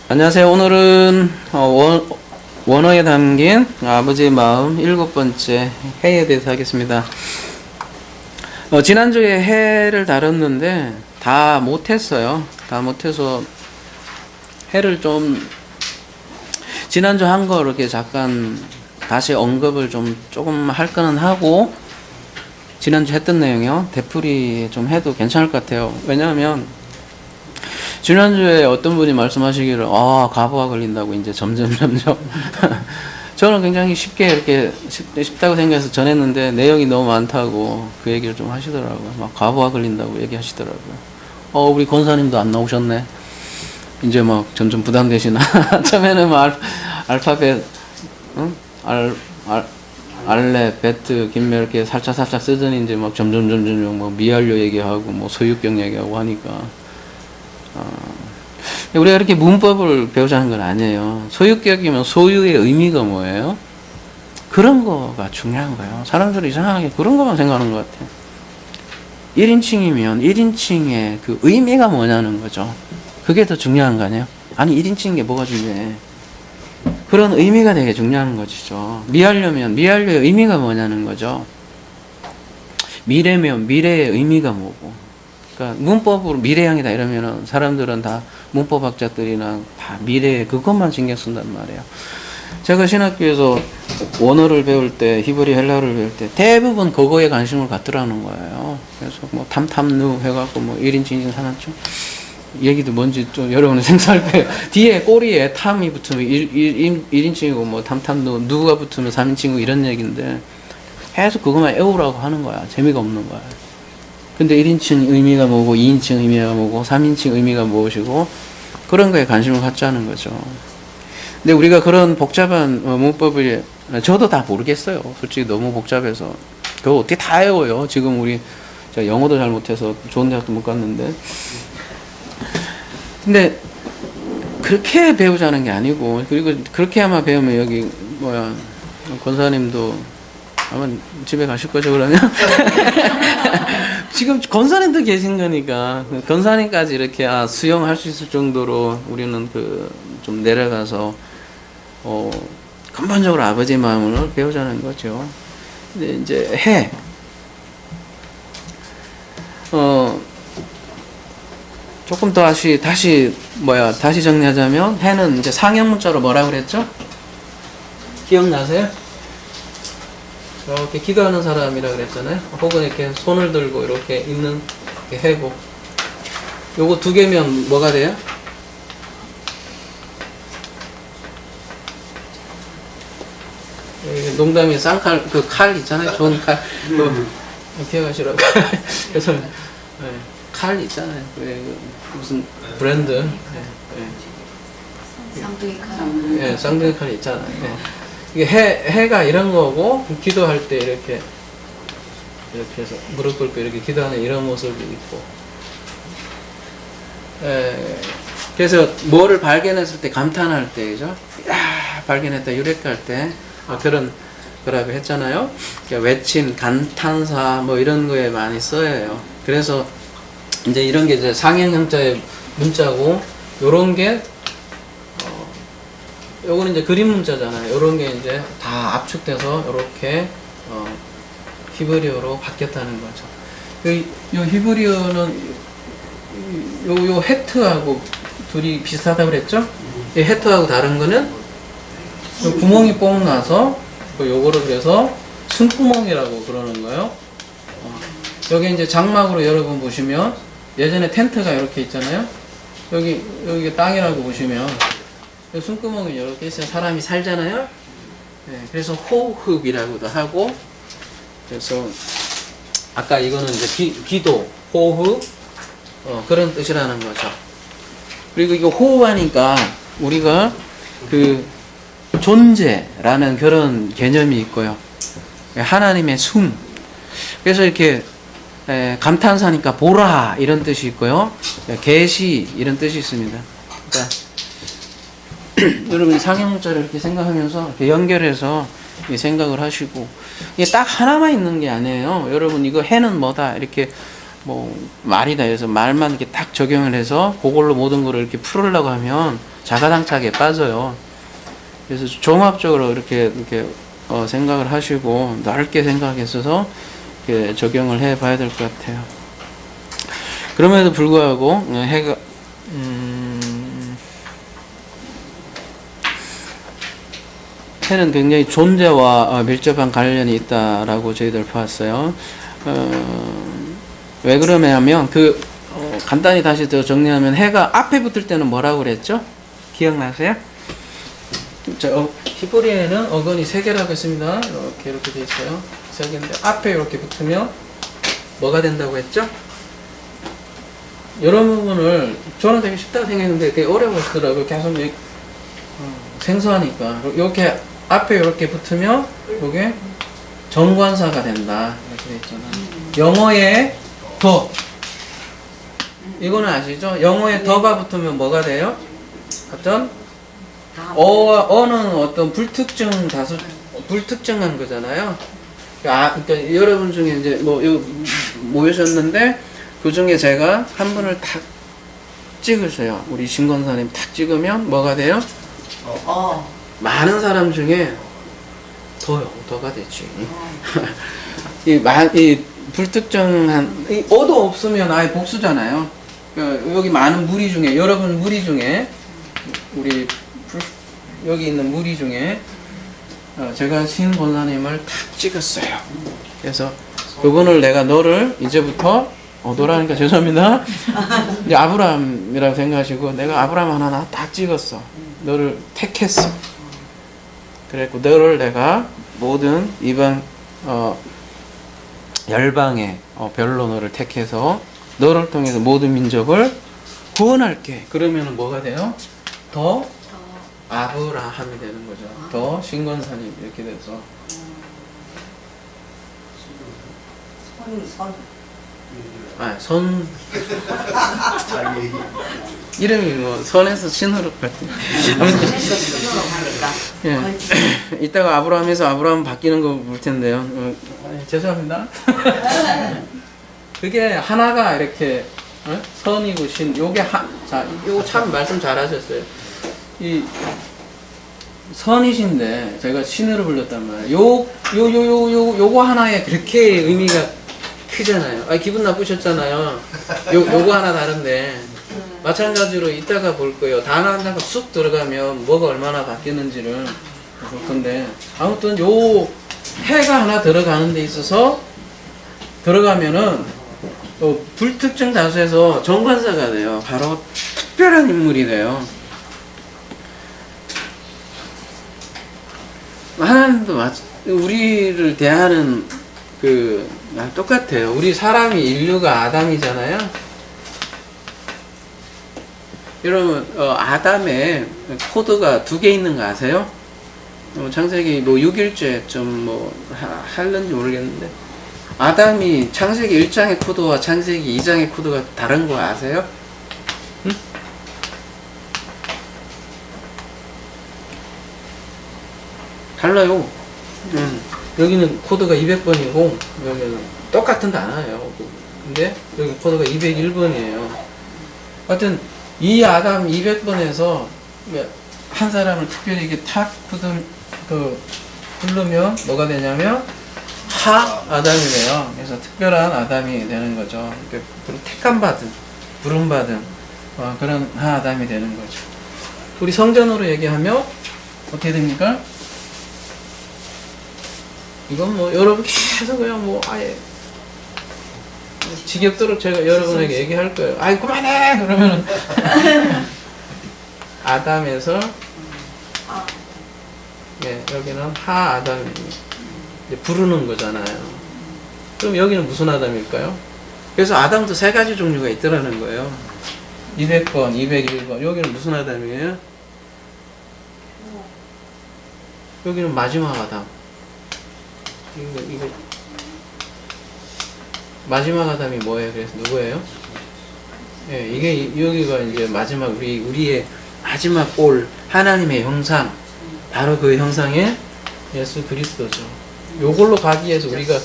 안녕하세요. 오늘은 원어에 담긴 아버지의 마음 7번째 해에 대해서 하겠습니다. 지난주에 해를 다뤘는데 다 못했어요. 다 못해서 해를 좀 지난주 한 거 이렇게 잠깐 다시 언급을 조금 할 거는 하고, 지난주 했던 내용이요 되풀이 좀 해도 괜찮을 것 같아요. 왜냐하면 지난주에 어떤 분이 말씀하시기를 과부하 걸린다고 이제 점점 저는 굉장히 쉽게 이렇게 쉽다고 생각해서 전했는데 내용이 너무 많다고 그 얘기를 좀 하시더라고요. 막 과부하 걸린다고 얘기하시더라고요. 우리 권사님도 안 나오셨네. 이제 막 점점 부담되시나. 처음에는 알파벳 알레, 베트, 김매 이렇게 살짝 쓰더니 이제 막 점점 뭐 미완료 얘기하고 뭐 소유격 얘기하고 하니까 우리가 이렇게 문법을 배우자는 건 아니에요. 소유격이면 소유의 의미가 뭐예요? 그런 거가 중요한 거예요. 사람들이 이상하게 그런 것만 생각하는 것 같아요. 1인칭이면 1인칭의 그 의미가 뭐냐는 거죠. 그게 더 중요한 거 아니에요? 아니 1인칭인 게 뭐가 중요해? 그런 의미가 되게 중요한 것이죠. 미완료면 미완료의 의미가 뭐냐는 거죠. 미래면 미래의 의미가 뭐고. 그러니까 문법으로 미래형이다 이러면은 사람들은 다 문법학자들이나 다 미래 그것만 신경 쓴단 말이에요. 제가 신학교에서 원어를 배울 때, 히브리 헬라어를 배울 때 대부분 그거에 관심을 갖더라는 거예요. 그래서 뭐 탐탐누 해갖고 뭐 1인칭, 2인칭, 3인칭 얘기도 뭔지 좀 여러분은 생각할 거예요. 뒤에 꼬리에 탐이 붙으면 1인칭이고 뭐 탐탐누 누가 붙으면 3인칭이고 이런 얘기인데 계속 그것만 외우라고 하는 거야. 재미가 없는 거야. 근데 1인칭 의미가 뭐고 2인칭 의미가 뭐고 3인칭 의미가 무엇이고 그런 거에 관심을 갖자는 거죠. 근데 우리가 그런 복잡한 문법을 저도 다 모르겠어요. 솔직히 너무 복잡해서 그거 어떻게 다 외워요. 지금 제가 영어도 잘 못해서 좋은 대학도 못 갔는데, 근데 그렇게 배우자는 게 아니고, 그리고 그렇게 아마 배우면 여기 권사님도 아마 집에 가실 거죠, 그러면? 지금 권사님도 계신 거니까, 권사님까지 이렇게, 수용할 수 있을 정도로 우리는 좀 내려가서, 근본적으로 아버지의 마음을 배우자는 거죠. 근데 이제 조금 더 다시 정리하자면, 해는 이제 상형 문자로 뭐라 그랬죠? 기억나세요? 이렇게 기도하는 사람이라 그랬잖아요. 혹은 이렇게 손을 들고 이렇게 있는 해고. 요거 두 개면 뭐가 돼요? 농담이 쌍칼, 칼 있잖아요. 좋은 칼. 기억하시라고. 그래서, 칼 있잖아요. 무슨 브랜드. 쌍둥이 칼. 쌍둥이 칼 있잖아요. 이게 해가 이런 거고, 기도할 때 이렇게 해서 무릎 꿇고 이렇게 기도하는 이런 모습이 있고. 그래서 뭐를 발견했을 때 감탄할 때, 그죠? 발견했다, 유레카할 때, 그런 거라고 했잖아요. 그러니까 외침, 감탄사, 뭐 이런 거에 많이 써요. 그래서 이제 이런 게 이제 상형 형자의 문자고, 요런 게 요거는 이제 그림 문자잖아요. 요런 게 이제 다 압축돼서 요렇게 히브리어로 바뀌었다는 거죠. 요 히브리어는 요 헤트하고 둘이 비슷하다고 그랬죠? 이 헤트하고 다른 거는 요 구멍이 뽕 나서 요거를 그래서 숨구멍이라고 그러는 거예요. 여기 이제 장막으로 여러분 보시면 예전에 텐트가 이렇게 있잖아요. 여기 땅이라고 보시면 숨구멍이 이렇게 있어요. 사람이 살잖아요. 그래서 호흡이라고도 하고, 그래서 아까 이거는 이제 기도, 호흡, 그런 뜻이라는 거죠. 그리고 이거 호흡하니까 우리가 존재라는 그런 개념이 있고요. 하나님의 숨. 그래서 이렇게 감탄사니까 보라 이런 뜻이 있고요. 계시 이런 뜻이 있습니다. 그러니까 여러분 상형문자를 이렇게 생각하면서 이렇게 연결해서 생각을 하시고, 이게 딱 하나만 있는 게 아니에요. 여러분 이거 해는 뭐다 이렇게 뭐 말이다 해서 말만 이렇게 딱 적용을 해서 그걸로 모든 거를 이렇게 풀으려고 하면 자가당착에 빠져요. 그래서 종합적으로 이렇게 생각을 하시고 넓게 생각했어서 이렇게 적용을 해 봐야 될 것 같아요. 그럼에도 불구하고 해가 해는 굉장히 존재와 밀접한 관련이 있다라고 저희들 봤어요. 왜 그러냐면 간단히 다시 더 정리하면 해가 앞에 붙을 때는 뭐라고 그랬죠? 기억나세요? 히브리어에는 어근이 3개라고 했습니다. 이렇게 돼 있어요. 3개인데 앞에 이렇게 붙으면 뭐가 된다고 했죠? 이런 부분을 저는 되게 쉽다고 생각했는데 되게 어려웠더라고요. 계속 생소하니까. 이렇게 앞에 이렇게 붙으면 이게 정관사가 된다. 이렇게 돼 있잖아요. 영어에 더. 이거는 아시죠? 영어에 더가 붙으면 뭐가 돼요? 어떤 어는 어떤 불특정한 거잖아요. 그러니까 여러분 중에 이제 모이셨는데 그 중에 제가 한 분을 탁 찍으세요. 우리 신권사님 탁 찍으면 뭐가 돼요? 많은 사람 중에 더가 되지. 이 불특정한 어도 없으면 아예 복수잖아요. 그러니까 여기 많은 무리 중에 여러분 무리 중에 우리 여기 있는 무리 중에 제가 신 권사님을 탁 찍었어요. 그래서 그분을 내가 너를 이제부터 너라니까 죄송합니다. 이제 아브라함이라고 생각하시고 내가 아브라함 하나 딱 찍었어. 너를 택했어. 그랬고 너를 내가 모든 이방 열방의 별로 너를 택해서 너를 통해서 모든 민족을 구원할게. 그러면은 뭐가 돼요? 더 아브라함이 되는 거죠. 더 신권사님 이렇게 돼서 선 이름이 뭐 선에서 신으로 같은. 예. 이따가 아브라함에서 아브라함 바뀌는 거 볼 텐데요. 죄송합니다. 그게 하나가 이렇게 선이고 신. 요게 자, 이거 참 말씀 잘하셨어요. 이 선이신데 제가 신으로 불렀단 말이에요. 요거 하나에 그렇게 의미가 크잖아요. 기분 나쁘셨잖아요. 요거 하나 다른데 마찬가지로 이따가 볼 거예요. 단어 한 단어 쑥 들어가면 뭐가 얼마나 바뀌는지를 볼 건데 아무튼 요 해가 하나 들어가는 데 있어서 들어가면은 불특정 다수에서 정관사가 돼요. 바로 특별한 인물이 돼요. 하나님도 우리를 대하는 똑같아요. 우리 사람이 인류가 아담이잖아요. 여러분 아담에 코드가 2개 있는 거 아세요? 창세기 6일째 좀 할는지 모르겠는데 아담이 창세기 1장의 코드와 창세기 2장의 코드가 다른 거 아세요? 응? 달라요. 여기는 코드가 200번이고 여기는 똑같은 단어예요. 근데 여기 코드가 201번이에요. 하여튼 이 아담 200번에서 한 사람을 특별히 이렇게 탁 부르면 뭐가 되냐면 하 아담이 돼요. 그래서 특별한 아담이 되는 거죠. 택함 받은, 부름 받은 그런 하 아담이 되는 거죠. 우리 성전으로 얘기하면 어떻게 됩니까? 이건 여러분 계속 그냥 아예 지겹도록 제가 여러분에게 얘기할 거예요. 아이 그만해! 그러면은 아담에서 여기는 하 아담이 부르는 거잖아요. 그럼 여기는 무슨 아담일까요? 그래서 아담도 3가지 종류가 있더라는 거예요. 200번, 201번. 여기는 무슨 아담이에요? 여기는 마지막 아담. 이거 마지막 아담이 뭐예요? 그래서 누구예요? 예, 이게 여기가 이제 마지막 우리의 마지막 꼴 하나님의 형상 바로 그 형상의 예수 그리스도죠. 요걸로 가기 위해서 우리가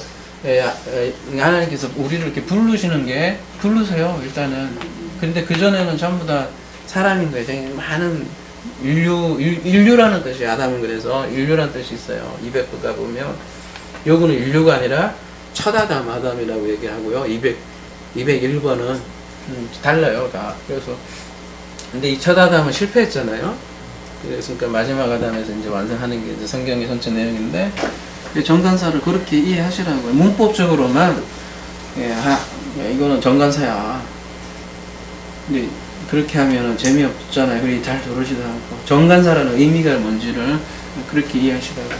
하나님께서 우리를 이렇게 부르시는 게, 부르세요, 일단은. 근데 그전에는 전부 다 사람인 거예요. 되게 많은 인류라는 뜻이, 아담은 그래서 인류라는 뜻이 있어요. 200부가 보면. 요거는 인류가 아니라 첫 아담이라고 얘기하고요. 201번은 달라요, 다. 그래서, 근데 이 첫 아담은 실패했잖아요. 그러니까 마지막 아담에서 이제 완성하는 게 이제 성경의 전체 내용인데, 정관사를 그렇게 이해하시라고요. 문법적으로만, 이거는 정관사야. 근데 그렇게 하면은 재미없잖아요. 그리 잘 들으시도 않고. 정관사라는 의미가 뭔지를 그렇게 이해하시라고.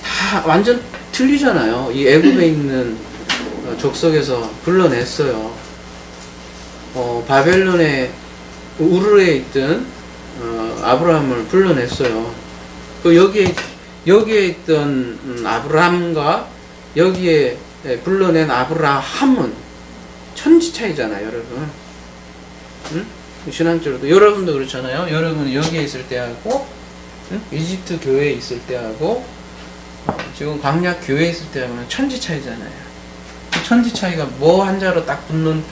다 완전 틀리잖아요. 이 애굽에 있는 족속에서 불러냈어요. 바벨론의 우르에 있던 아브라함을 불러냈어요. 그 여기에 있던 아브라함과 여기에 불러낸 아브라함은 천지 차이잖아요, 여러분. 응? 신앙적으로도 여러분도 그렇잖아요. 여러분 여기에 있을 때하고, 응? 이집트 교회에 있을 때하고, 지금 광야 교회에 있을 때하고는 천지 차이잖아요. 그 천지 차이가 뭐 한자로 딱 붙는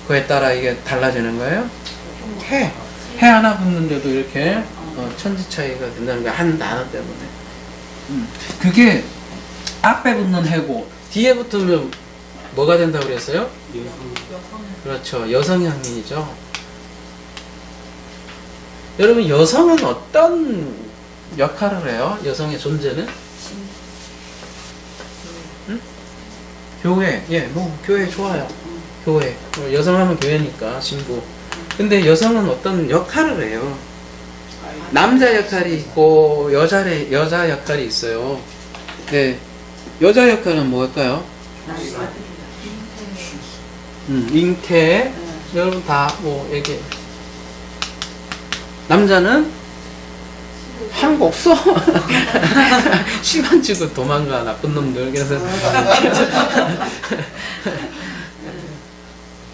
거에 따라 이게 달라지는 거예요. 해 하나 붙는데도 이렇게 천지 차이가 된다는 거야. 한 단어 때문에. 그게 앞에 붙는 해고 뒤에 붙으면 뭐가 된다고 그랬어요? 그렇죠. 여성향이죠. 여러분, 여성은 어떤 역할을 해요? 여성의 존재는? 응? 교회. 교회 좋아요. 교회. 여성하면 교회니까, 신부. 근데 여성은 어떤 역할을 해요? 남자 역할이 있고, 여자 역할이 있어요. 네. 여자 역할은 뭘까요? 잉태. 여러분 다 얘기해. 남자는 하는 거 없어. 시간 주고 도망가, 나쁜 놈들. 그래서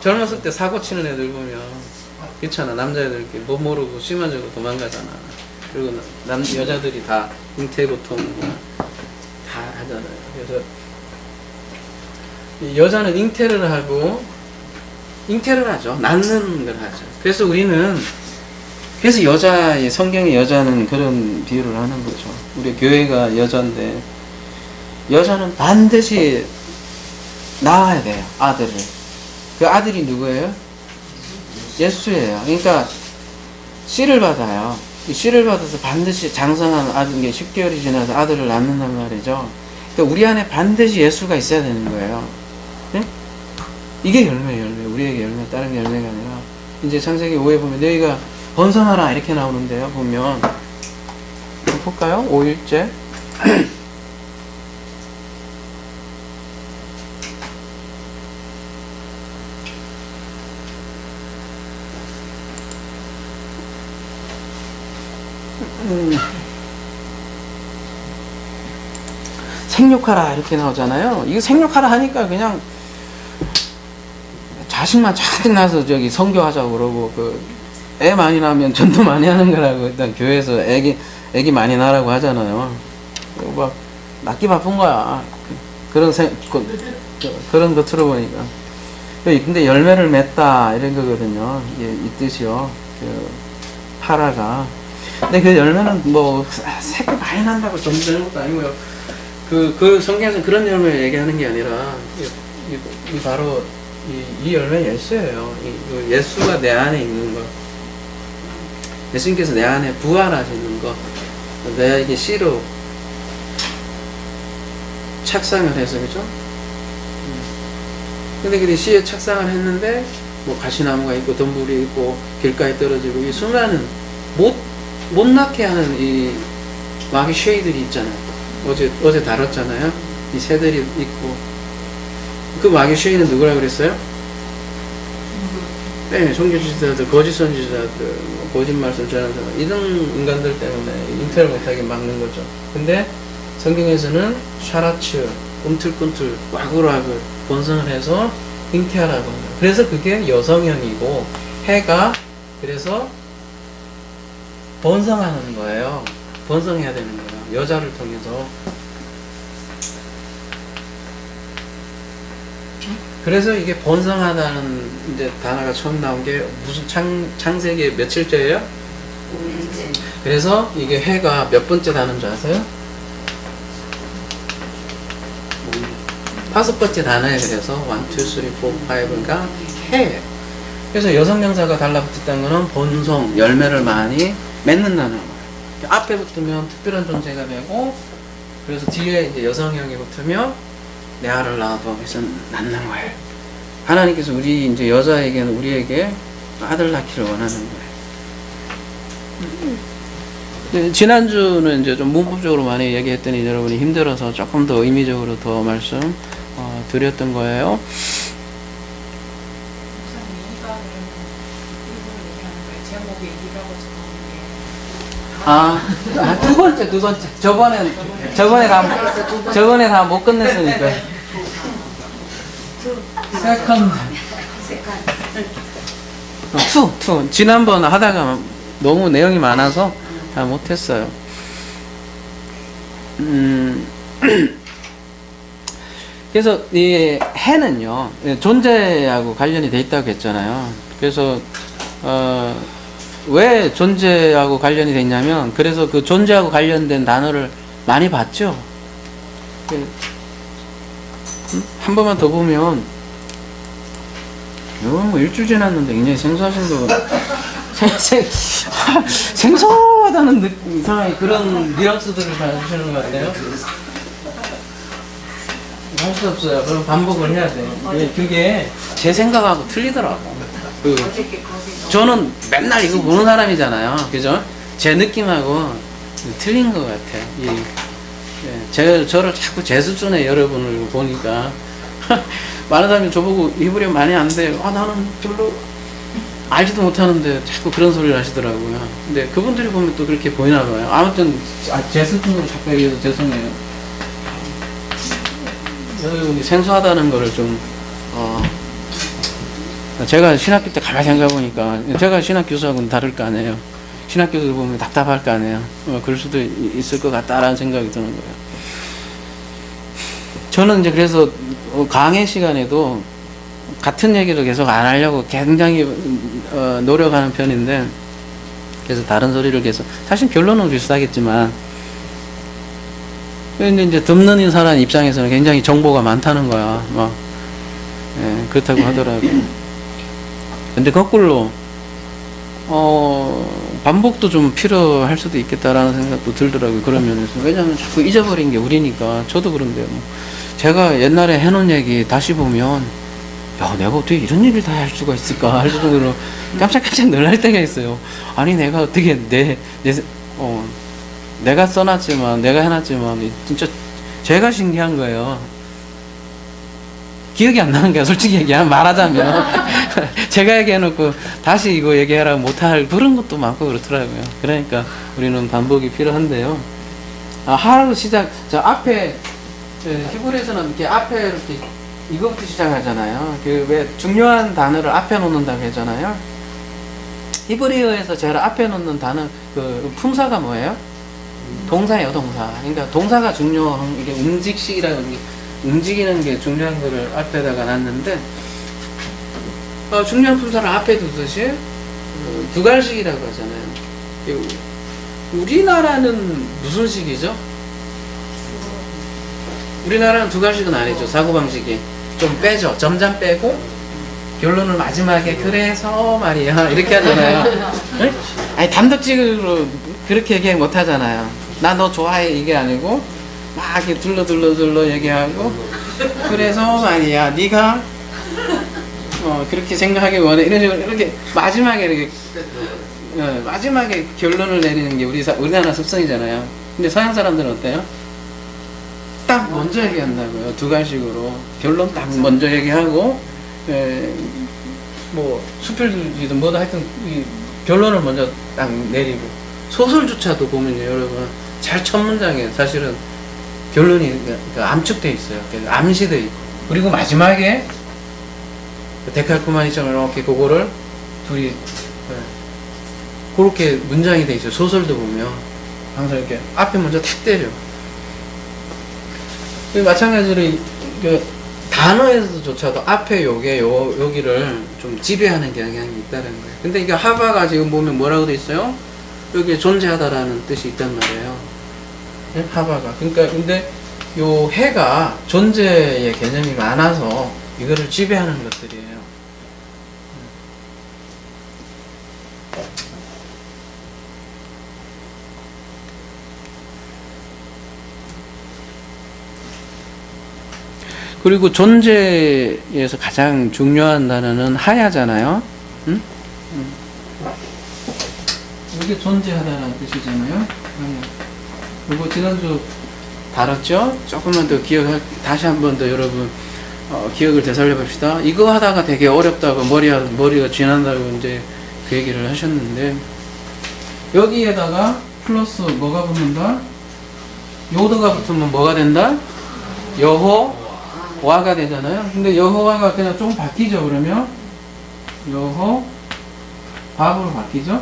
젊었을 때 사고 치는 애들 보면 그렇잖아. 남자애들 이렇게 뭐 모르고 시간 주고 도망가잖아. 그리고 여자들이 다 잉태고통 다 하잖아요. 그래서 여자는 잉태를 하죠. 낳는 걸 하죠. 그래서 성경의 여자는 그런 비유를 하는 거죠. 우리 교회가 여자인데, 여자는 반드시 낳아야 돼요, 아들을. 그 아들이 누구예요? 예수예요. 그러니까, 씨를 받아요. 이 씨를 받아서 반드시 장성한 아들, 10개월이 지나서 아들을 낳는단 말이죠. 그러니까 우리 안에 반드시 예수가 있어야 되는 거예요. 네? 이게 열매. 우리에게 열매, 다른 게 열매가 아니라. 이제 창세기 5에 보면 너희가 번성하라 이렇게 나오는데요. 보면 한번 볼까요? 5일째 생육하라 이렇게 나오잖아요. 이거 생육하라 하니까 그냥 자식만 잔뜩 나서 저기 선교하자고 그러고, 애 많이 낳으면 전도 많이 하는 거라고 일단 교회에서 애기 많이 낳으라고 하잖아요. 막 낳기 바쁜 거야. 그런 거 들어보니까. 근데 열매를 맺다 이런 거거든요. 이 뜻이요. 파라가. 근데 그 열매는 새끼 많이 난다고 좀 되는 것도 아니고요. 그 성경에서는 그런 열매를 얘기하는 게 아니라 바로 이 열매는 예수예요. 예수가 내 안에 있는 거. 예수님께서 내 안에 부활하시는 거. 내게 씨로 착상을 해서, 그죠? 근데 그 씨에 착상을 했는데, 가시나무가 있고, 덤불이 있고, 길가에 떨어지고, 이 수많은 못 낳게 하는 이 마귀 쉐이들이 있잖아요. 어제 다뤘잖아요. 이 새들이 있고, 그 마귀 쉐이는 누구라고 그랬어요? 네, 종교지도자들, 거짓 선지자들, 거짓말 선전하는 사람, 이런 인간들 때문에 잉태를 못하게 막는 거죠. 근데 성경에서는 샤라츠, 꿈틀꿈틀, 와글와글 번성을 해서 잉태하라고 합니다. 그래서 그게 여성형이고, 해가 그래서 번성하는 거예요. 번성해야 되는 거예요. 여자를 통해서. 그래서 이게 번성하다는 이제 단어가 처음 나온 게 무슨 창세기 며칠째예요? 그래서 이게 해가 몇 번째 단어인 줄 아세요? 5번째 단어에 그래서 1, 2, 3, 4, 5가 해. 그래서 여성명사가 달라붙었다는 거는 번성, 열매를 많이 맺는다는 거예요. 앞에 붙으면 특별한 존재가 되고, 그래서 뒤에 이제 여성형이 붙으면 내 알을 낳아도 해서 낳는 거예요. 하나님께서 우리 이제 여자에게는 우리에게 아들 낳기를 원하는 거예요. 지난주는 이제 좀 문법적으로 많이 얘기했더니 여러분이 힘들어서 조금 더 의미적으로 더 말씀 드렸던 거예요. 두 번째. 저번에 다 못 끝냈으니까. 세컨드. 투. 지난번 하다가 너무 내용이 많아서 다 못했어요. 그래서 이 해는요, 존재하고 관련이 돼 있다고 했잖아요. 그래서, 왜 존재하고 관련이 돼 있냐면, 그래서 그 존재하고 관련된 단어를 많이 봤죠. 한 번만 더 보면, 이건 뭐 일주일 지났는데 굉장히 생소하신 거, 생소하다는 이상하게 그런 뉘앙스들을 다 주시는 것 같아요. 할 수 없어요. 그럼 반복을 해야 돼요. 그게 제 생각하고 틀리더라고. 저는 맨날 이거 보는 사람이잖아요. 그죠? 제 느낌하고 틀린 것 같아요. 저를 자꾸 제 수준의 여러분을 보니까 많은 사람이 저보고 히브리어 많이 안 돼요. 나는 별로 알지도 못하는데 자꾸 그런 소리를 하시더라고요. 근데 그분들이 보면 또 그렇게 보이나 봐요. 아무튼 제 수준으로 자꾸 얘기해서 죄송해요. 여러분이 생소하다는 거를 좀 제가 신학교 때 가만히 생각해보니까 제가 신학 교수하고는 다를 거 아니에요. 신학 교수를 보면 답답할 거 아니에요. 그럴 수도 있을 것 같다라는 생각이 드는 거예요. 저는 이제 그래서 강의 시간에도 같은 얘기를 계속 안 하려고 굉장히 노력하는 편인데, 그래서 다른 소리를 계속, 사실 결론은 비슷하겠지만, 근데 이제 듣는 사람 입장에서는 굉장히 정보가 많다는 거야. 그렇다고 하더라고요. 근데 거꾸로, 반복도 좀 필요할 수도 있겠다라는 생각도 들더라고요. 그런 면에서. 왜냐면 자꾸 잊어버린 게 우리니까. 저도 그런데요. 제가 옛날에 해놓은 얘기 다시 보면, 내가 어떻게 이런 일을 다 할 수가 있을까 할 정도로 깜짝깜짝 놀랄 때가 있어요. 아니, 내가 어떻게 내가 써놨지만, 내가 해놨지만, 진짜 제가 신기한 거예요. 기억이 안 나는 거야, 솔직히 말하자면. 제가 얘기해놓고 다시 이거 얘기하라고 못할 그런 것도 많고 그렇더라고요. 그러니까 우리는 반복이 필요한데요. 하루 시작, 저 앞에, 히브리에서는 이렇게 앞에 이렇게 이거부터 시작하잖아요. 왜 중요한 단어를 앞에 놓는다고 하잖아요. 히브리어에서 제일 앞에 놓는 단어, 품사가 뭐예요? 동사예요, 동사. 그러니까 동사가 중요한, 이게 움직식이라고, 움직이는 게 중요한 거를 앞에다가 놨는데, 중요한 품사를 앞에 두듯이, 두갈식이라고 하잖아요. 우리나라는 무슨 식이죠? 우리나라는 두갈식은 아니죠. 사고방식이. 좀 빼죠. 점점 빼고, 결론을 마지막에, 그래서 말이야. 이렇게 하잖아요. 네? 아니, 단독적으로 그렇게 얘기 못 하잖아요. 나 너 좋아해. 이게 아니고, 막 이렇게 둘러 얘기하고, 그래서 말이야. 네가 그렇게 생각하기 원해. 이런 식으로, 이렇게, 마지막에 이렇게, 마지막에 결론을 내리는 게 우리나라 습성이잖아요. 근데 서양 사람들은 어때요? 딱 먼저 얘기한다고요. 두갈식으로. 결론 딱 먼저 얘기하고, 수필이든 뭐든 하여튼, 결론을 먼저 딱 내리고. 소설조차도 보면요, 여러분. 잘 첫 문장에 사실은 결론이 암축되어 있어요. 암시되어 있고. 그리고 마지막에, 데칼코마니처럼 이렇게 그거를 둘이, 그렇게 문장이 되어 있어요. 소설도 보면. 항상 이렇게 앞에 먼저 탁 때려. 마찬가지로 단어에서조차도 앞에 요게 여기를 좀 지배하는 경향이 있다는 거예요. 근데 이게 하바가 지금 보면 뭐라고 돼 있어요? 여기에 존재하다라는 뜻이 있단 말이에요. 네? 하바가. 그러니까 근데 요 해가 존재의 개념이 많아서 이거를 지배하는 것들이에요. 그리고 존재에서 가장 중요한 단어는 하야잖아요. 응? 이게 존재하다는 뜻이잖아요. 하야. 그리고 지난주 다뤘죠? 조금만 더 다시 한 번 더 여러분 기억을 되살려 봅시다. 이거 하다가 되게 어렵다고 머리가 쥐난다고 이제 그 얘기를 하셨는데, 여기에다가 플러스 뭐가 붙는다? 요드가 붙으면 뭐가 된다? 여호와가 되잖아요. 근데 여호와가 그냥 좀 바뀌죠. 그러면 밥으로 바뀌죠.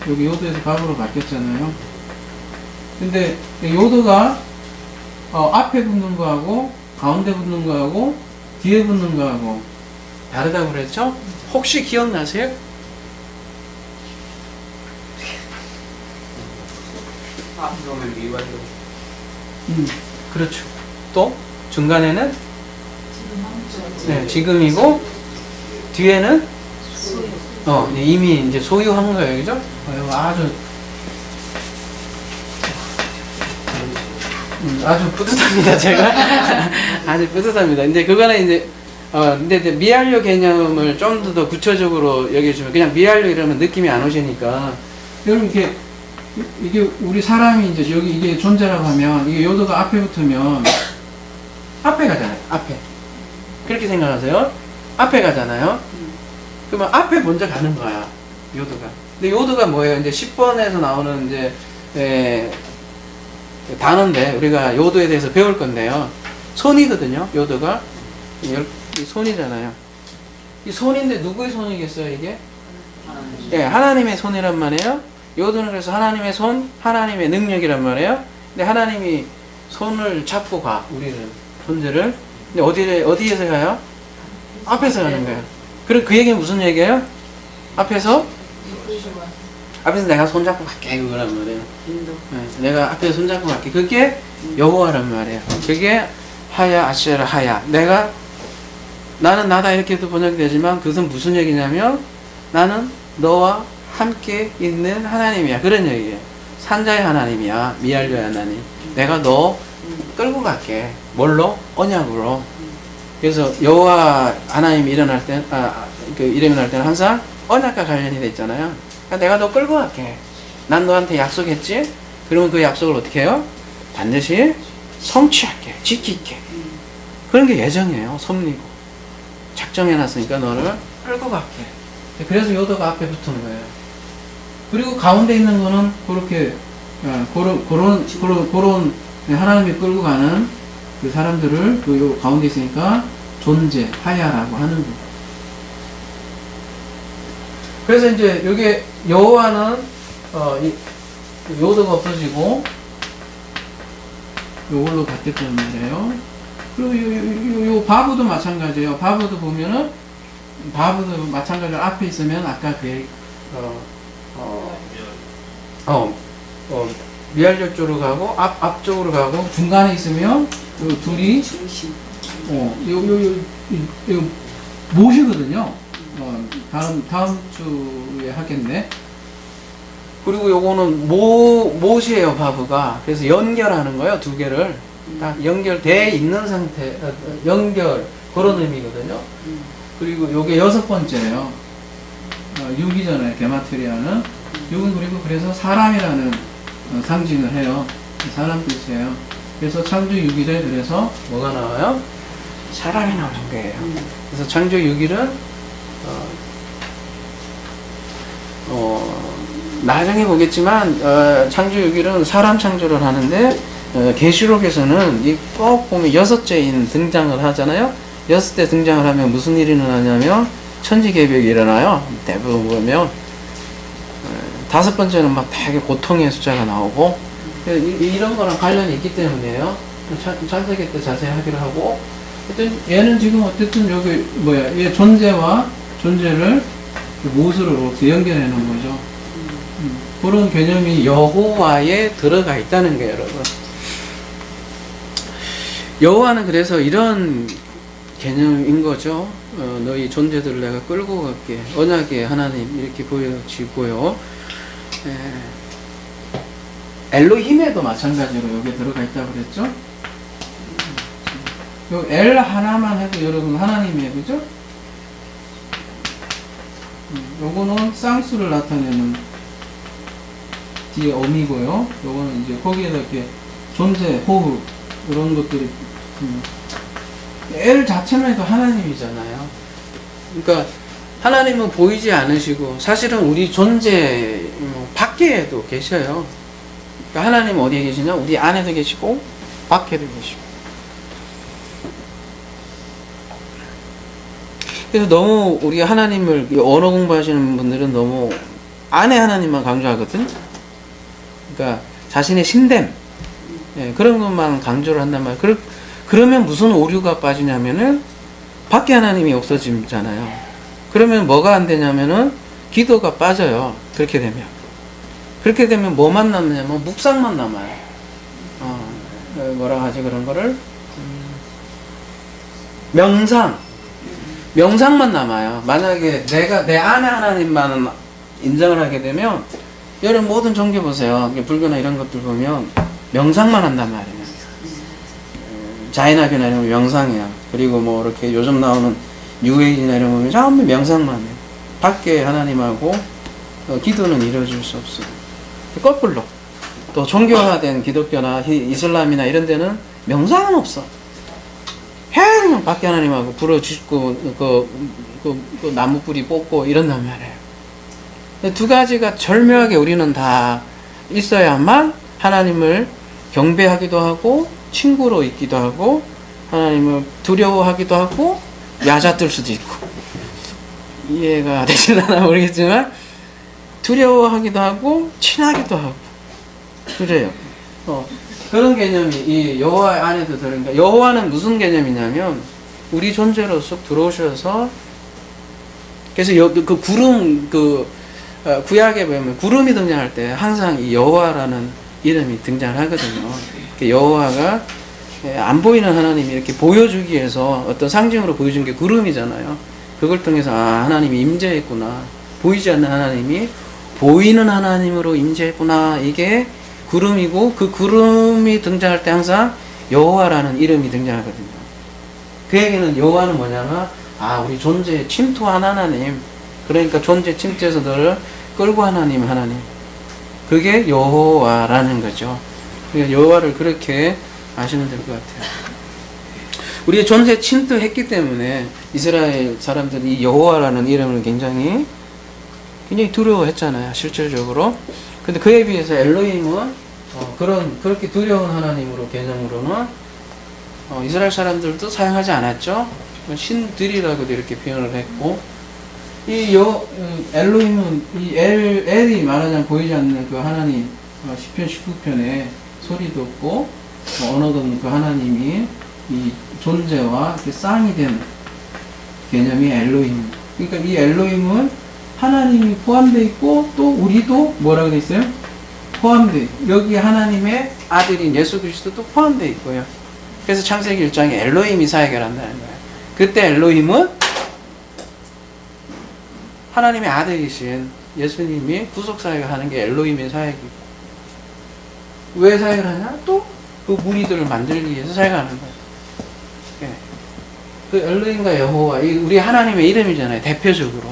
여기 요드에서 밥으로 바뀌었잖아요. 근데 요드가 앞에 붙는 거하고 가운데 붙는 거하고 뒤에 붙는 거하고 다르다고 그랬죠? 혹시 기억나세요? 앞으로는 미완료. 그렇죠. 또 중간에는 네, 지금이고 뒤에는 이미 이제 소유한 거예요, 그죠? 아주 뿌듯합니다, 제가. 아주 뿌듯합니다. 근데 그거는 이제, 근데 이제 미완료 개념을 좀 더 구체적으로 여겨주면, 그냥 미완료 이러면 느낌이 안 오시니까, 여러분, 이게 우리 사람이 이제 여기 이게 존재라고 하면, 이게 요도가 앞에 붙으면, 앞에 가잖아요, 앞에. 그렇게 생각하세요? 앞에 가잖아요? 그러면 앞에 먼저 가는 거야, 요도가. 근데 요도가 뭐예요? 이제 10번에서 나오는 이제, 단어인데 우리가 요도에 대해서 배울 건데요. 손이거든요. 요도가 이 손이잖아요. 이 손인데 누구의 손이겠어요, 이게? 예, 하나님의 손이란 말이에요. 요도는 그래서 하나님의 손, 하나님의 능력이란 말이에요. 근데 하나님이 손을 잡고 가, 우리를, 존재를. 근데 어디에서 가요? 앞에서 가는 거예요. 그럼 그 얘기는 무슨 얘기예요? 앞에서 내가 손잡고 갈게, 그거란 말이에요. 네, 내가 앞에서 손잡고 갈게. 그게 여호와란 말이에요. 그게 하야, 아시라, 하야. 나는 나다 이렇게도 번역이 되지만 그것은 무슨 얘기냐면 나는 너와 함께 있는 하나님이야. 그런 얘기예요. 산자의 하나님이야. 미알료의 하나님. 내가 너 끌고 갈게. 뭘로? 언약으로. 그래서 여호와 하나님이 일어날 때, 일어날 때는 항상 언약과 관련이 돼 있잖아요. 내가 너 끌고 갈게. 난 너한테 약속했지? 그러면 그 약속을 어떻게 해요? 반드시 성취할게. 지킬게. 그런 게 예정이에요. 섭리고. 작정해놨으니까 너를 끌고 갈게. 그래서 요도가 앞에 붙은 거예요. 그리고 가운데 있는 거는 그렇게, 그런 하나님이 끌고 가는 그 사람들을 그 가운데 있으니까 존재, 하야라고 하는 거예요. 그래서 이제 여기 여호와는 요도가 없어지고 요걸로 바뀌었단 말이에요. 그리고 요 바브도 마찬가지예요. 바브도 보면은 바브도 마찬가지로 앞에 있으면 아까 그 미알력 쪽으로 가고 앞쪽으로 가고 중간에 있으면 요 둘이 요 못이거든요. 다음 주에 하겠네. 그리고 요거는 못이에요, 바브가. 그래서 연결하는 거예요, 두 개를. 딱 연결돼 있는 상태, 연결, 그런 의미거든요. 그리고 요게 6번째예요. 6이잖아요, 게마트리아는. 6은 그리고 그래서 사람이라는 상징을 해요. 사람 뜻이에요. 그래서 창조 6일에 그래서 뭐가 나와요? 사람이 나오는 거예요. 그래서 창조 6일은 나중에 보겠지만 창조 6일은 사람 창조를 하는데 계시록에서는 이 꼭 보면 6째인 등장을 하잖아요. 6대 등장을 하면 무슨 일이 일어나냐면 천지개벽이 일어나요. 대부분 보면 5번째는 막 되게 고통의 숫자가 나오고 이런 거랑 관련이 있기 때문이에요. 창세기 때 자세히 하기로 하고 하여튼 얘는 지금 어쨌든 여기 뭐야, 얘 존재와 존재를 무엇으로 연결해 놓은 거죠. 그런 개념이 여호와에 들어가 있다는 거예요, 여러분. 여호와는 그래서 이런 개념인 거죠. 너희 존재들을 내가 끌고 갈게. 언약의 하나님 이렇게 보여지고요. 엘로힘에도 마찬가지로 여기 들어가 있다고 그랬죠. 요 엘 하나만 해도 여러분 하나님이에요, 그죠? 요거는 쌍수를 나타내는 뒤에 어미고요. 요거는 이제 거기에다 이렇게 존재, 호흡 이런 것들이 엘 자체만 해도 하나님이잖아요. 그러니까 하나님은 보이지 않으시고 사실은 우리 존재 밖에도 계셔요. 그러니까 하나님은 어디에 계시냐? 우리 안에도 계시고 밖에도 계시고. 그래서 너무 우리가 하나님을 언어 공부하시는 분들은 너무 안에 하나님만 강조하거든. 그러니까 자신의 신됨, 그런 것만 강조를 한단 말이에요. 그러면 무슨 오류가 빠지냐면은 밖에 하나님이 없어지잖아요. 그러면 뭐가 안 되냐면은 기도가 빠져요. 그렇게 되면 뭐만 남냐면 묵상만 남아요. 뭐라 하지 그런 거를 명상만 남아요. 만약에 내가 내 안에 하나님만 인정을 하게 되면 여러분 모든 종교 보세요. 불교나 이런 것들 보면 명상만 한단 말이에요. 자인학이나 이런 거 명상이야. 그리고 뭐 이렇게 요즘 나오는 뉴에이지나 이런 거 보면 전부 명상만 해요. 밖에 하나님하고 기도는 이루어질 수 없어요. 거꾸로 또 종교화된 기독교나 이슬람이나 이런 데는 명상은 없어. 그냥 밖에 하나님하고 부러짓고 그 나무 뿌리 뽑고 이런단 말이에요. 두 가지가 절묘하게 우리는 다 있어야만 하나님을 경배하기도 하고 친구로 있기도 하고 하나님을 두려워하기도 하고 야자뜰 수도 있고 이해가 되진 않아 모르겠지만 두려워하기도 하고 친하기도 하고 그래요. 그런 개념이 이 여호와 안에도 들어있는가. 여호와는 무슨 개념이냐면 우리 존재로 쏙 들어오셔서 그래서 그 구름 구약에 보면 구름이 등장할 때 항상 이 여호와라는 이름이 등장을 하거든요. 여호와가 안 보이는 하나님이 이렇게 보여주기 위해서 어떤 상징으로 보여준 게 구름이잖아요. 그걸 통해서 하나님이 임재했구나. 보이지 않는 하나님이 보이는 하나님으로 임재했구나. 이게 구름이고 그 구름이 등장할 때 항상 여호와라는 이름이 등장하거든요. 그 얘기는 여호와는 뭐냐면 우리 존재에 침투한 하나님. 그러니까 존재 침투해서 너를 끌고 하나님. 그게 여호와라는 거죠. 그러니까 여호와를 그렇게 아시면 될 것 같아요. 우리의 존재 침투했기 때문에 이스라엘 사람들이 이 여호와라는 이름을 굉장히 두려워했잖아요. 실질적으로. 근데 그에 비해서 엘로힘은 그렇게 두려운 하나님으로 개념으로는 이스라엘 사람들도 사용하지 않았죠. 신들이라고도 이렇게 표현을 했고 이 엘로힘은 이 엘이 말하자면 보이지 않는 그 하나님 10편 19편에 소리도 없고 언어도 없는 그 하나님이 이 존재와 이렇게 쌍이 된 개념이 엘로힘. 그러니까 이 엘로힘은 하나님이 포함되어 있고 또 우리도 뭐라고 되어 있어요? 포함되어 있고 여기 하나님의 아들인 예수 그리스도도 포함되어 있고요. 그래서 창세기 1장에 엘로힘이 사역을 한다는 거예요. 그때 엘로힘은 하나님의 아들이신 예수님이 구속사역을 하는 게 엘로힘의 사역이고 왜 사역을 하냐? 또 그 무리들을 만들기 위해서 사역하는 거예요. 그 엘로힘과 여호와 우리 하나님의 이름이잖아요. 대표적으로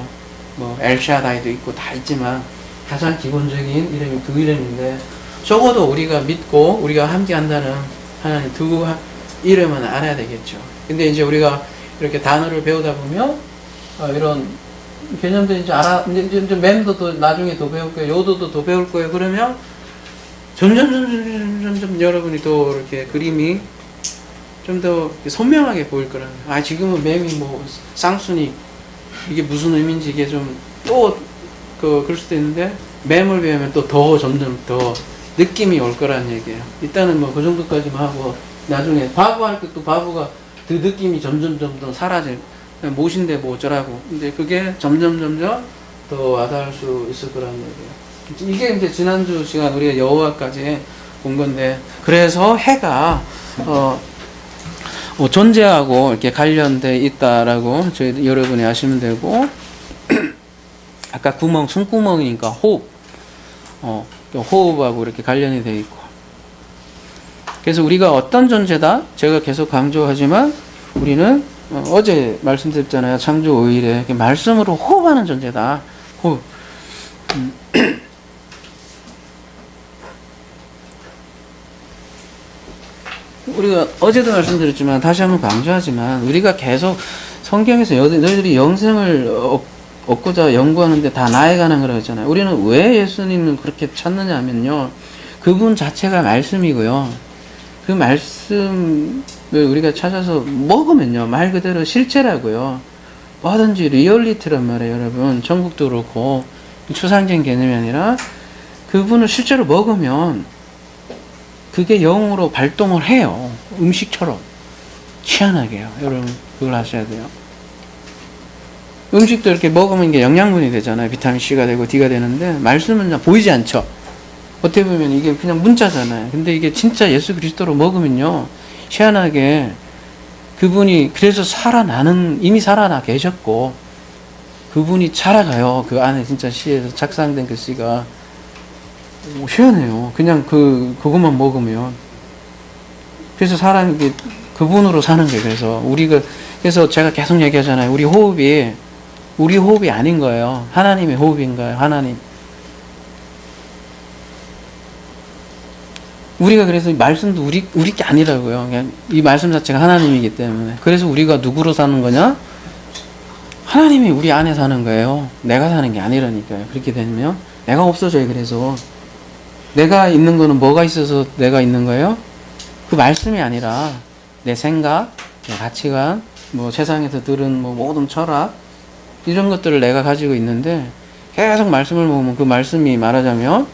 뭐 엘샤다이도 있고 다 있지만 가장 기본적인 이름이 그 이름인데 적어도 우리가 믿고 우리가 함께 한다는 하나님 두 이름은 알아야 되겠죠. 근데 이제 우리가 이렇게 단어를 배우다 보면 이런 개념들 이제 맴도 나중에 더 배울 거예요. 요도도 더 배울 거예요. 그러면 점점 여러분이 또 이렇게 그림이 좀 더 선명하게 보일 거라는 거예요. 지금은 맴이 뭐 쌍순이 이게 무슨 의미인지 이게 좀 또 그럴 수도 있는데 맴을 배우면 또 더 점점 더 느낌이 올 거라는 얘기예요. 일단은 뭐 그 정도까지만 하고 나중에 바보 할 때 또 바보가 그 느낌이 점점 사라질, 못인데 뭐 어쩌라고. 근데 그게 점점 더 와닿을 수 있을 거란 얘기예요. 이게 이제 지난주 시간 우리가 여호와까지 본 건데, 그래서 해가 존재하고 이렇게 관련돼 있다라고 저희 여러분이 아시면 되고, 아까 구멍, 숨구멍이니까 호흡하고 이렇게 관련이 돼 있고. 그래서 우리가 어떤 존재다? 제가 계속 강조하지만 우리는 어제 말씀드렸잖아요. 창조 5일에 말씀으로 호흡하는 존재다. 호흡. 우리가 어제도 말씀드렸지만 다시 한번 강조하지만 우리가 계속 성경에서 너희들이 영생을 얻고자 연구하는데 다 나에 관한 거라고 했잖아요. 우리는 왜 예수님을 그렇게 찾느냐 하면요, 그분 자체가 말씀이고요, 그 말씀을 우리가 찾아서 먹으면요, 말 그대로 실체라고요. 뭐든지 리얼리티란 말이에요, 여러분. 천국도 그렇고 추상적인 개념이 아니라 그분을 실제로 먹으면 그게 영으로 발동을 해요. 음식처럼. 희한하게요. 여러분, 그걸 아셔야 돼요. 음식도 이렇게 먹으면 이게 영양분이 되잖아요. 비타민 C가 되고 D가 되는데, 말씀은 그냥 보이지 않죠. 어떻게 보면 이게 그냥 문자잖아요. 근데 이게 진짜 예수 그리스도로 먹으면요, 희한하게 그분이 그래서 이미 살아나 계셨고, 그분이 살아가요. 그 안에 진짜 시에서 작성된 그 씨가. 희한해요. 그냥 그것만 먹으면. 그래서 사람이 이게 그분으로 사는 거예요. 그래서 제가 계속 얘기하잖아요. 우리 호흡이 아닌 거예요. 하나님의 호흡인 거예요. 하나님. 우리가 그래서 말씀도 우리 게 아니라고요. 그냥 이 말씀 자체가 하나님이기 때문에. 그래서 우리가 누구로 사는 거냐? 하나님이 우리 안에 사는 거예요. 내가 사는 게 아니라니까요. 그렇게 되면 내가 없어져요. 그래서 내가 있는 거는 뭐가 있어서 내가 있는 거예요? 그 말씀이 아니라 내 생각, 내 가치관, 뭐 세상에서 들은 뭐 모든 철학, 이런 것들을 내가 가지고 있는데, 계속 말씀을 보면 그 말씀이 말하자면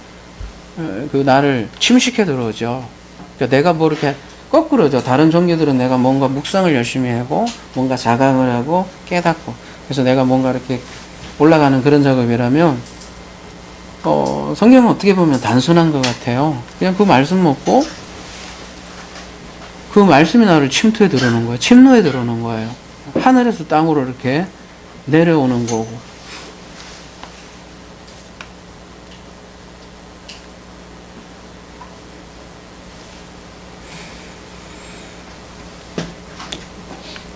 그 나를 침식해 들어오죠. 그러니까 내가 뭐 이렇게 거꾸로죠. 다른 종교들은 내가 뭔가 묵상을 열심히 하고 뭔가 자각을 하고 깨닫고, 그래서 내가 뭔가 이렇게 올라가는 그런 작업이라면, 성경은 어떻게 보면 단순한 것 같아요. 그냥 그 말씀 먹고 그 말씀이 나를 침투에 들어오는 거예요. 침노에 들어오는 거예요. 하늘에서 땅으로 이렇게 내려오는 거고.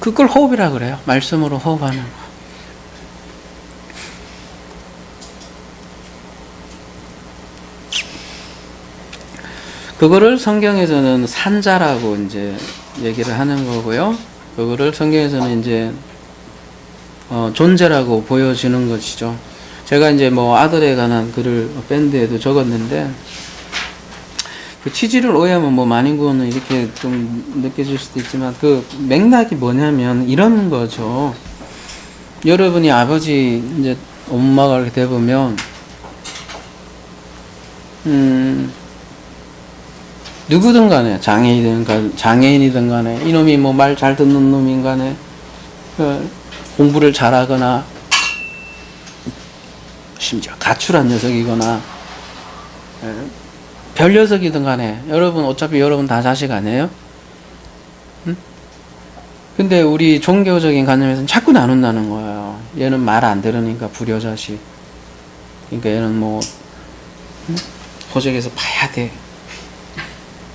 그걸 호흡이라 그래요. 말씀으로 호흡하는 거. 그거를 성경에서는 산자라고 이제 얘기를 하는 거고요. 그거를 성경에서는 이제 존재라고 보여지는 것이죠. 제가 이제 뭐 아들에 관한 글을 밴드에도 적었는데, 그 취지를 오해하면 뭐 만인구원은 이렇게 좀 느껴질 수도 있지만, 그 맥락이 뭐냐면 이런 거죠. 여러분이 아버지, 이제 엄마가 이렇게 돼보면, 누구든 간에, 장애인이든 간에, 이놈이 뭐 말 잘 듣는 놈인 간에, 공부를 잘하거나, 심지어 가출한 녀석이거나, 별 녀석이든 간에, 어차피 여러분 다 자식 아니에요? 응? 근데 우리 종교적인 관념에서는 자꾸 나눈다는 거예요. 얘는 말 안 들으니까 불효자식. 그러니까 얘는 뭐, 호적에서 봐야 돼.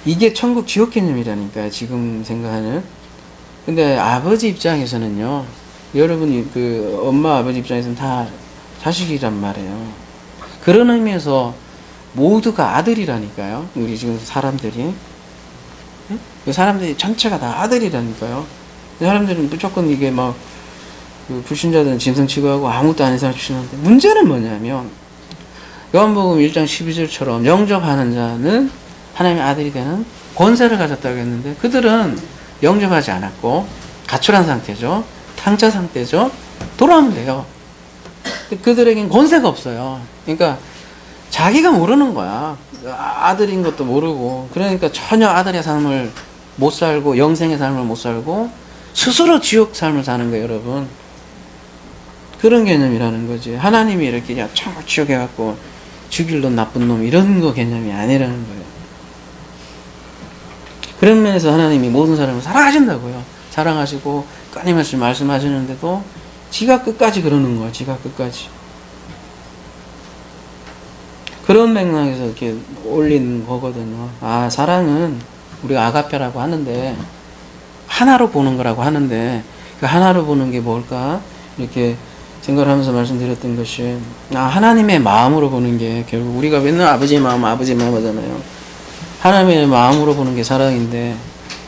이게 천국 지옥 개념이라니까요, 지금 생각하는. 근데 아버지 입장에서는요, 여러분이 엄마 아버지 입장에서는 다 자식이란 말이에요. 그런 의미에서 모두가 아들이라니까요. 우리 지금 사람들이. 그 사람들이 전체가 다 아들이라니까요. 그 사람들은 무조건 이게 막, 불신자들은 짐승 취급하고 아무것도 아닌 사람 주시는데, 문제는 뭐냐면, 요한복음 1장 12절처럼 영접하는 자는 하나님의 아들이 되는 권세를 가졌다고 했는데, 그들은 영접하지 않았고 가출한 상태죠. 탕자 상태죠. 돌아오면 돼요. 그들에겐 권세가 없어요. 그러니까 자기가 모르는 거야. 아들인 것도 모르고. 그러니까 전혀 아들의 삶을 못 살고 영생의 삶을 못 살고 스스로 지옥 삶을 사는 거예요, 여러분. 그런 개념이라는 거지. 하나님이 이렇게 야 참고 지옥해갖고 죽일 놈 나쁜 놈 이런 거 개념이 아니라는 거예요. 그런 면에서 하나님이 모든 사람을 사랑하신다고요. 사랑하시고 끊임없이 말씀하시는데도 지가 끝까지 그러는 거야. 지가 끝까지. 그런 맥락에서 이렇게 올린 거거든요. 아, 사랑은 우리가 아가페라고 하는데 하나로 보는 거라고 하는데 그 하나로 보는 게 뭘까? 이렇게 생각을 하면서 말씀드렸던 것이 하나님의 마음으로 보는 게 결국 우리가 맨날 아버지의 마음 하잖아요. 하나님의 마음으로 보는 게 사랑인데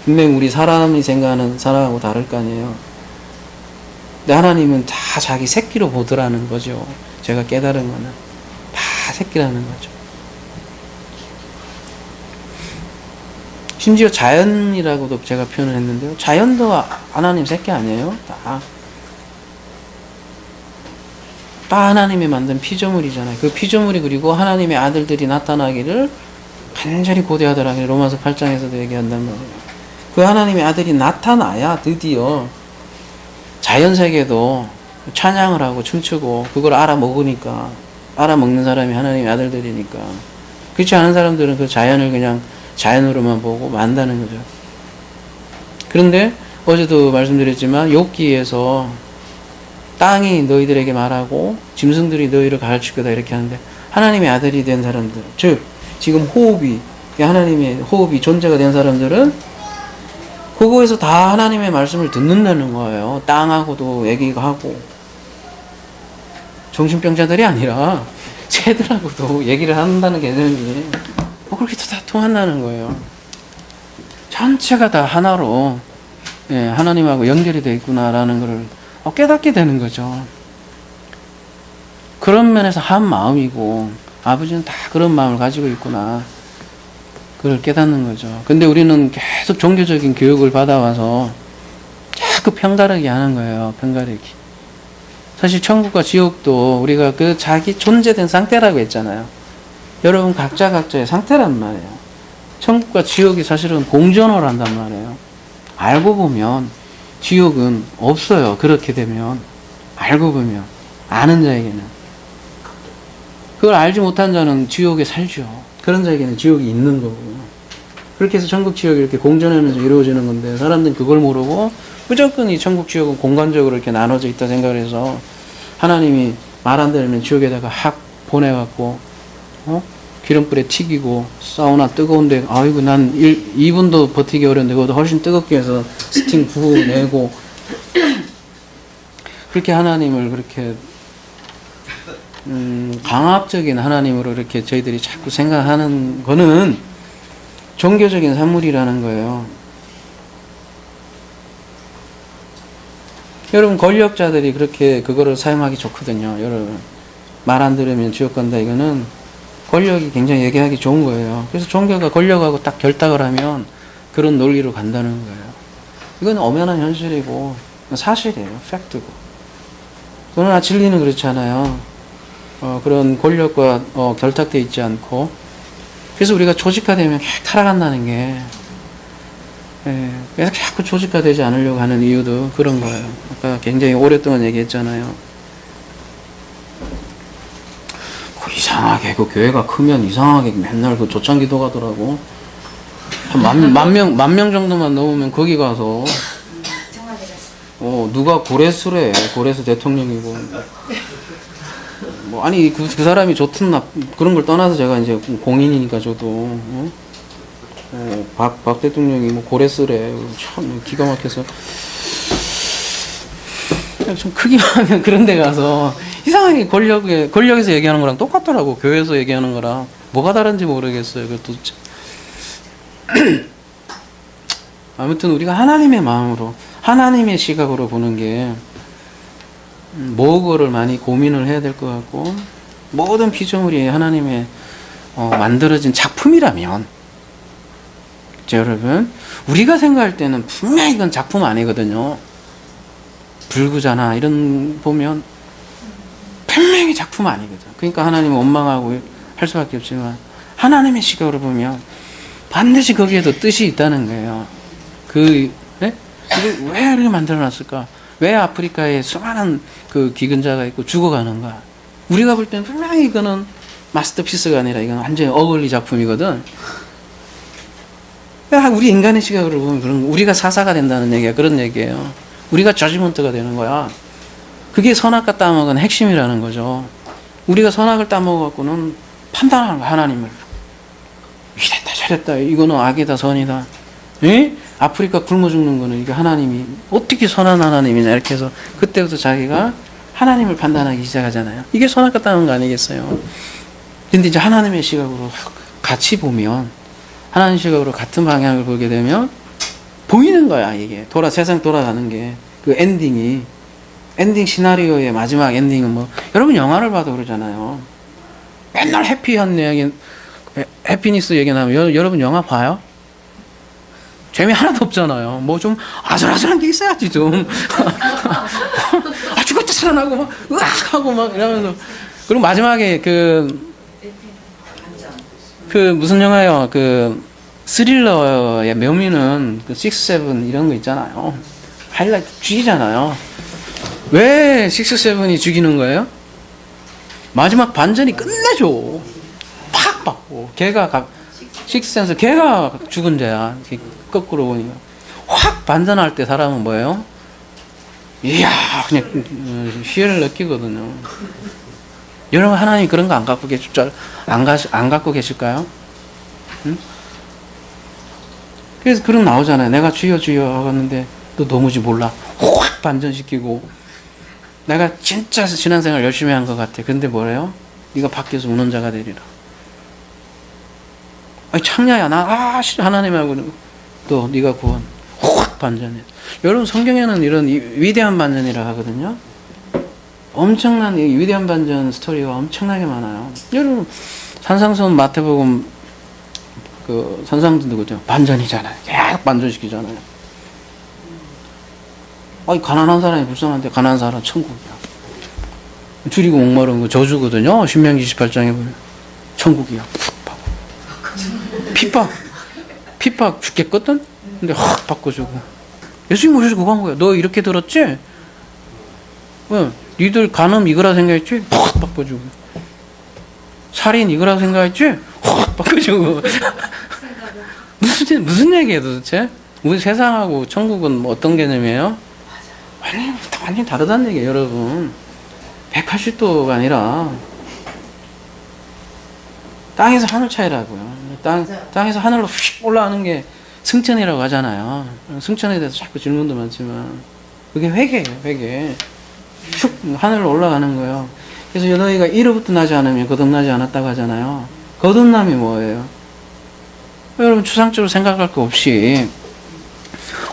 분명 우리 사람이 생각하는 사랑하고 다를 거 아니에요. 근데 하나님은 다 자기 새끼로 보더라는 거죠. 제가 깨달은 거는 다 새끼라는 거죠. 심지어 자연이라고도 제가 표현을 했는데요. 자연도 하나님 새끼 아니에요? 다 하나님이 만든 피조물이잖아요. 그 피조물이 그리고 하나님의 아들들이 나타나기를 간절히 고대하더라. 로마서 8장에서도 얘기한단 말이에요. 그 하나님의 아들이 나타나야 드디어 자연세계도 찬양을 하고 춤추고 그걸 알아먹으니까 알아먹는 사람이 하나님의 아들들이니까 그렇지 않은 사람들은 그 자연을 그냥 자연으로만 보고 만다는 거죠. 그런데 어제도 말씀드렸지만 욥기에서 땅이 너희들에게 말하고 짐승들이 너희를 가르칠 거다 이렇게 하는데 하나님의 아들이 된 사람들 즉 지금 호흡이 하나님의 호흡이 존재가 된 사람들은 그거에서 다 하나님의 말씀을 듣는다는 거예요. 땅하고도 얘기가 하고 정신병자들이 아니라 새들하고도 얘기를 한다는 개념이 그렇게 다 통한다는 거예요. 전체가 다 하나로 하나님하고 연결이 되어 있구나라는 것을 깨닫게 되는 거죠. 그런 면에서 한 마음이고 아버지는 다 그런 마음을 가지고 있구나. 그걸 깨닫는 거죠. 근데 우리는 계속 종교적인 교육을 받아와서 자꾸 편가르기 하는 거예요. 편가르기. 사실 천국과 지옥도 우리가 그 자기 존재된 상태라고 했잖아요. 여러분 각자의 상태란 말이에요. 천국과 지옥이 사실은 공존을 한단 말이에요. 알고 보면 지옥은 없어요. 그렇게 되면 알고 보면 아는 자에게는 그걸 알지 못한 자는 지옥에 살죠. 그런 자에게는 지옥이 있는 거고 그렇게 해서 천국 지옥이 이렇게 공존하면서 이루어지는 건데 사람들은 그걸 모르고 무조건 이 천국 지옥은 공간적으로 이렇게 나눠져 있다 생각을 해서 하나님이 말 안 들으면 지옥에다가 확 보내갖고 기름불에 튀기고 사우나 뜨거운데 아이고 난 2분도 버티기 어려운데 그것도 훨씬 뜨겁게 해서 스팀 부어내고 그렇게 하나님을 그렇게 강압적인 하나님으로 이렇게 저희들이 자꾸 생각하는 거는 종교적인 산물이라는 거예요. 여러분 권력자들이 그렇게 그거를 사용하기 좋거든요. 여러분 말 안 들으면 지옥 간다 이거는 권력이 굉장히 얘기하기 좋은 거예요. 그래서 종교가 권력하고 딱 결탁을 하면 그런 논리로 간다는 거예요. 이건 엄연한 현실이고 사실이에요. 팩트고. 그러나 진리는 그렇지 않아요. 그런 권력과 결탁되어 있지 않고 그래서 우리가 조직화되면 타락한다는 게 그래서 자꾸 조직화되지 않으려고 하는 이유도 그런 거예요. 아까 굉장히 오랫동안 얘기했잖아요. 이상하게 그 교회가 크면 이상하게 맨날 그 조창기도 가더라고. 한 만 명 정도만 넘으면 거기 가서 누가 고레스래. 고레스 대통령이고 아니 그 사람이 좋든 그런 걸 떠나서 제가 이제 공인이니까 저도 박 대통령이 고레스래. 참 기가 막혀서 좀 크기만 하면 그런 데 가서 이상하게 권력에서 얘기하는 거랑 똑같더라고. 교회에서 얘기하는 거랑 뭐가 다른지 모르겠어요. 그것도 아무튼 우리가 하나님의 마음으로 하나님의 시각으로 보는 게 뭐고를 많이 고민을 해야 될 것 같고 모든 피조물이 하나님의 만들어진 작품이라면 그렇죠, 여러분? 우리가 생각할 때는 분명히 이건 작품 아니거든요. 불구자나 이런 보면 분명히 작품 아니거든. 그러니까 하나님은 원망하고 할 수밖에 없지만 하나님의 시각으로 보면 반드시 거기에도 뜻이 있다는 거예요. 이걸 왜 이렇게 만들어놨을까? 왜 아프리카에 수많은 그 기근자가 있고 죽어가는가? 우리가 볼 때는 분명히 이거는 마스터피스가 아니라 이건 완전히 어글리 작품이거든. 우리 인간의 시각으로 보면 그런, 우리가 사사가 된다는 얘기야. 그런 얘기예요. 우리가 저지먼트가 되는 거야. 그게 선악과 따먹은 핵심이라는 거죠. 우리가 선악을 따먹어갖고는 판단하는 거야, 하나님을. 이랬다 저랬다, 이거는 악이다 선이다. 에? 아프리카 굶어 죽는 거는 이게 하나님이 어떻게 선한 하나님이냐 이렇게 해서 그때부터 자기가 하나님을 판단하기 시작하잖아요. 이게 선악과 따먹은 거 아니겠어요? 근데 이제 하나님의 시각으로 같이 보면, 하나님 시각으로 같은 방향을 보게 되면 보이는 거야. 이게 세상 돌아가는 게, 그 엔딩이, 엔딩 시나리오의 마지막 엔딩은 뭐, 여러분 영화를 봐도 그러잖아요. 맨날 해피한 이야기, 해피니스 얘기 나면 여러분 영화 봐요? 재미 하나도 없잖아요. 뭐 좀 아슬아슬한 게 있어야지 좀. 아, 죽었다 살아나고 막 으악 하고 막 이러면서. 그리고 마지막에 무슨 영화요? 스릴러의 묘미는 6, 7 이런 거 있잖아요. 하이라이트 죽이잖아요. 왜 6, 7이 죽이는 거예요? 마지막 반전이 끝내줘. 팍 받고. 걔가 식센스, 걔가 죽은 자야. 거꾸로 보니까. 확 반전할 때 사람은 뭐예요? 이야, 그냥 희열을 느끼거든요. 여러분, 하나님 그런 거 안 갖고 안 갖고 계실까요? 응? 그래서 그런 나오잖아요. 내가 주여 주여 하겠는데 너 도무지 몰라. 확 반전시키고. 내가 진짜 신앙생활 열심히 한 것 같아. 근데 뭐래요? 네가 밖에서 우는 자가 되리라. 아니 창녀야 나 하나님하고 또 네가 구원. 확 반전해. 여러분 성경에는 이런 위대한 반전이라 하거든요. 엄청난 위대한 반전 스토리가 엄청나게 많아요. 여러분 산상수훈 마태복음 산상도 누구죠? 반전이잖아요. 계속 반전시키잖아요. 아니 가난한 사람이 불쌍한데 가난한 사람 천국이야. 줄이고 목마른 거 저주거든요. 신명기 28장에 보면 천국이야. 핍박 죽겠거든? 근데 확 바꿔주고. 예수님 오셔서 그거 한 거야. 너 이렇게 들었지? 니들 간음 이거라 생각했지? 확 바꿔주고. 살인 이거라 생각했지? 확 바꿔주고. 무슨 얘기예요 도대체? 우리 세상하고 천국은 뭐 어떤 개념이에요? 완전히 다르다는 얘기예요 여러분. 180도가 아니라 땅에서 하늘 차이라고요. 땅에서 하늘로 휙 올라가는 게 승천이라고 하잖아요. 승천에 대해서 자꾸 질문도 많지만 그게 회개예요. 회개. 슉 하늘로 올라가는 거예요. 그래서 너희가 이로부터 나지 않으면 거듭나지 않았다고 하잖아요. 거듭남이 뭐예요? 여러분 추상적으로 생각할 거 없이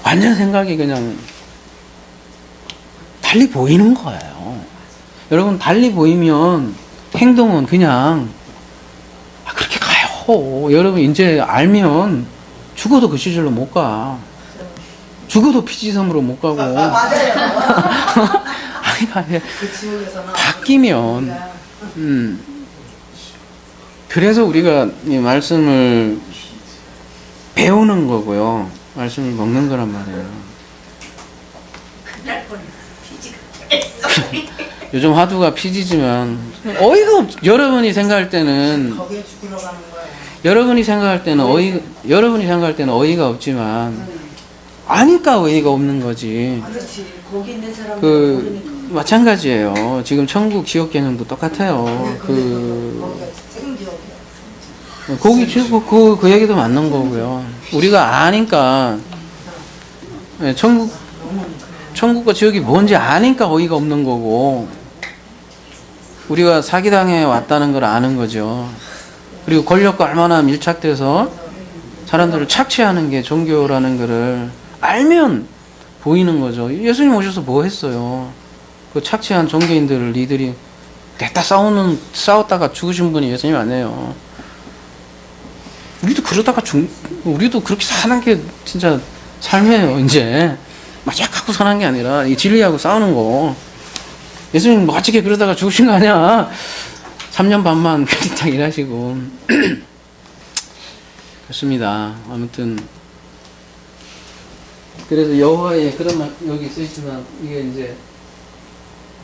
완전 생각이 그냥 달리 보이는 거예요. 여러분 달리 보이면 행동은 그냥 그렇게 가요. 여러분 이제 알면 죽어도 그 시절로 못 가. 죽어도 피지섬으로 못 가고. 아니 바뀌면. 그래서 우리가 이 말씀을 배우는 거고요. 말씀을 먹는 거란 말이에요. 요즘 화두가 피지지만 어이가 없. 여러분이 생각할 때는 여러분이 생각할 때는 어이가 없지만 아니까 어이가 없는 거지. 마찬가지예요. 지금 천국 지옥 개념도 똑같아요. 그 얘기도 맞는 거고요. 우리가 아니까 천국과 지옥이 뭔지 아니까 어이가 없는 거고, 우리가 사기당해 왔다는 걸 아는 거죠. 그리고 권력과 얼마나 밀착돼서 사람들을 착취하는 게 종교라는 거를 알면 보이는 거죠. 예수님 오셔서 뭐 했어요? 그 착취한 종교인들을 니들이 냈다 싸웠다가 죽으신 분이 예수님 아니에요. 우리도 그렇게 사는 게 진짜 삶이에요, 이제. 마작하고 사는 게 아니라, 이 진리하고 싸우는 거. 예수님 멋지게 그러다가 죽으신 거 아니야? 3년 반만 딱 일하시고. 그렇습니다. 아무튼, 그래서 여호와의 그런 말 여기 쓰있지만 이게 이제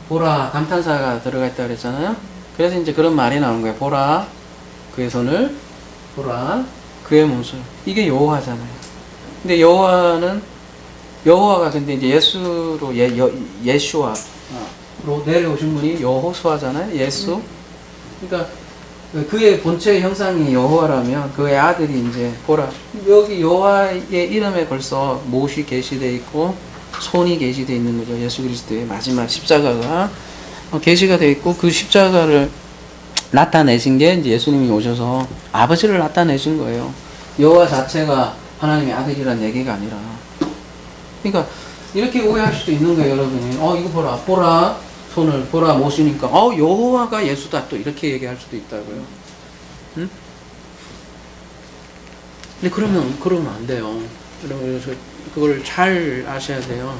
보라 감탄사가 들어가 있다 그랬잖아요. 그래서 이제 그런 말이 나오는 거예요. 보라 그의 손을, 보라 그의 몸을. 이게 여호와잖아요. 근데 여호와가 근데 이제 예수로 예슈아로 내려오신 분이 여호수아잖아요. 예수. 그러니까 그의 본체의 형상이 여호와라면 그의 아들이 이제 보라. 여기 여호와의 이름에 벌써 못이 계시되어 있고 손이 계시되어 있는 거죠. 예수 그리스도의 마지막 십자가가 계시가 되어 있고 그 십자가를 나타내신 게 이제 예수님이 오셔서 아버지를 나타내신 거예요. 여호와 자체가 하나님의 아들이라는 얘기가 아니라. 그러니까 이렇게 오해할 수도 있는 거예요, 여러분이. 이거 보라 손을, 보라 못이니까 여호와가 예수다, 또 이렇게 얘기할 수도 있다고요. 응? 근데 그러면 안 돼요. 여러분 그걸 잘 아셔야 돼요.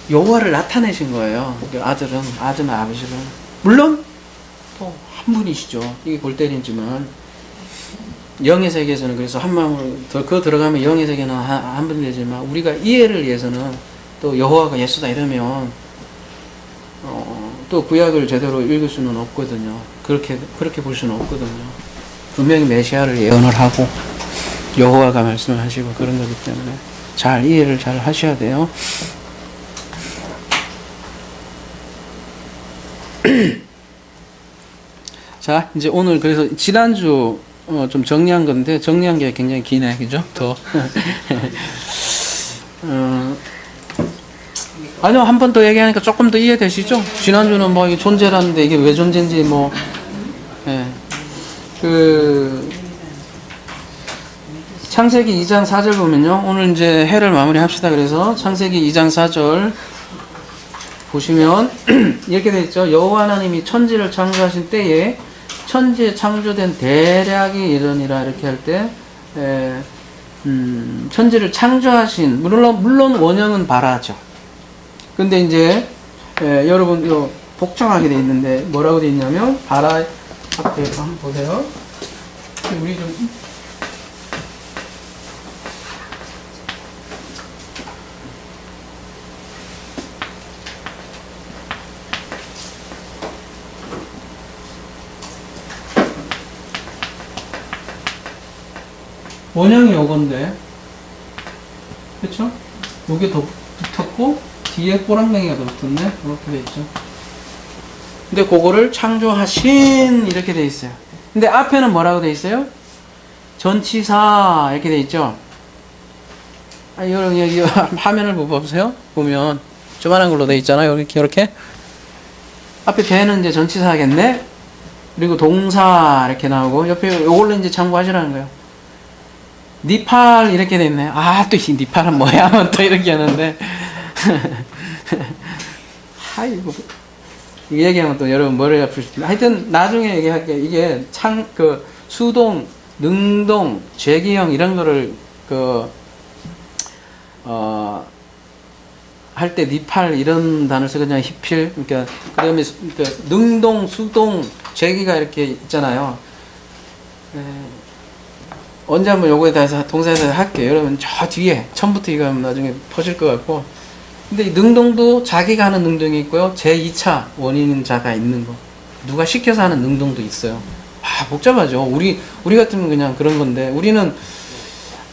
여호와를 나타내신 거예요. 아들은 아버지를. 물론 또 한 분이시죠. 이게 골 때리지만 영의 세계에서는 그래서 한 마음으로 그 들어가면 영의 세계는 한 분이 되지만 우리가 이해를 위해서는 또 여호와가 예수다 이러면 또 구약을 제대로 읽을 수는 없거든요. 그렇게 볼 수는 없거든요. 분명히 메시아를 예언을 하고 여호와가 말씀을 하시고 그런 거기 때문에 잘 이해를 잘 하셔야 돼요. 자, 이제 오늘 그래서 지난주 좀 정리한 건데 정리한 게 굉장히 기네, 그죠? 더 아니요, 한 번 더 얘기하니까 조금 더 이해되시죠? 지난주는 뭐 이게 존재라는데 이게 왜 존재인지 뭐 창세기 2장 4절 보면요, 오늘 이제 해를 마무리합시다. 그래서 창세기 2장 4절 보시면 이렇게 되어 있죠. 여호와 하나님이 천지를 창조하신 때에 천지에 창조된 대략이 이러니라 이렇게 할 때 천지를 창조하신 물론 원형은 바라죠. 근데 이제 여러분 이거 복잡하게 돼 있는데 뭐라고 돼 있냐면 바라 앞에 한번 보세요. 우리 좀 원형이 요건데, 그쵸? 요게 더 붙었고, 뒤에 꼬랑뱅이가 더 붙었네? 이렇게 돼 있죠. 근데 그거를 창조하신, 이렇게 돼 있어요. 근데 앞에는 뭐라고 돼 있어요? 전치사, 이렇게 돼 있죠? 여러분, 여기 화면을 보세요. 보면, 조만한 걸로 돼 있잖아요. 이렇게. 앞에 배는 이제 전치사겠네? 그리고 동사, 이렇게 나오고, 옆에 요걸로 이제 참고하시라는 거예요. 니팔 이렇게 됐네. 또 이 니팔은 뭐야? 또 이렇게 하는데 아이고 이 얘기하면 또 여러분 머리 아플 수도 있는데 하여튼 나중에 얘기할게요. 이게 수동, 능동, 제기형 이런 거를 할 때 니팔 이런 단어를 쓰거든요. 히필. 그러니까 그다음에 능동, 수동, 제기가 이렇게 있잖아요. 언제 한번 요거에 대해서 동사에서 할게요. 여러분 저 뒤에 처음부터 이거 하면 나중에 퍼질 것 같고. 근데 이 능동도 자기가 하는 능동이 있고요. 제2차 원인자가 있는 거. 누가 시켜서 하는 능동도 있어요. 복잡하죠. 우리 같으면 그냥 그런 건데 우리는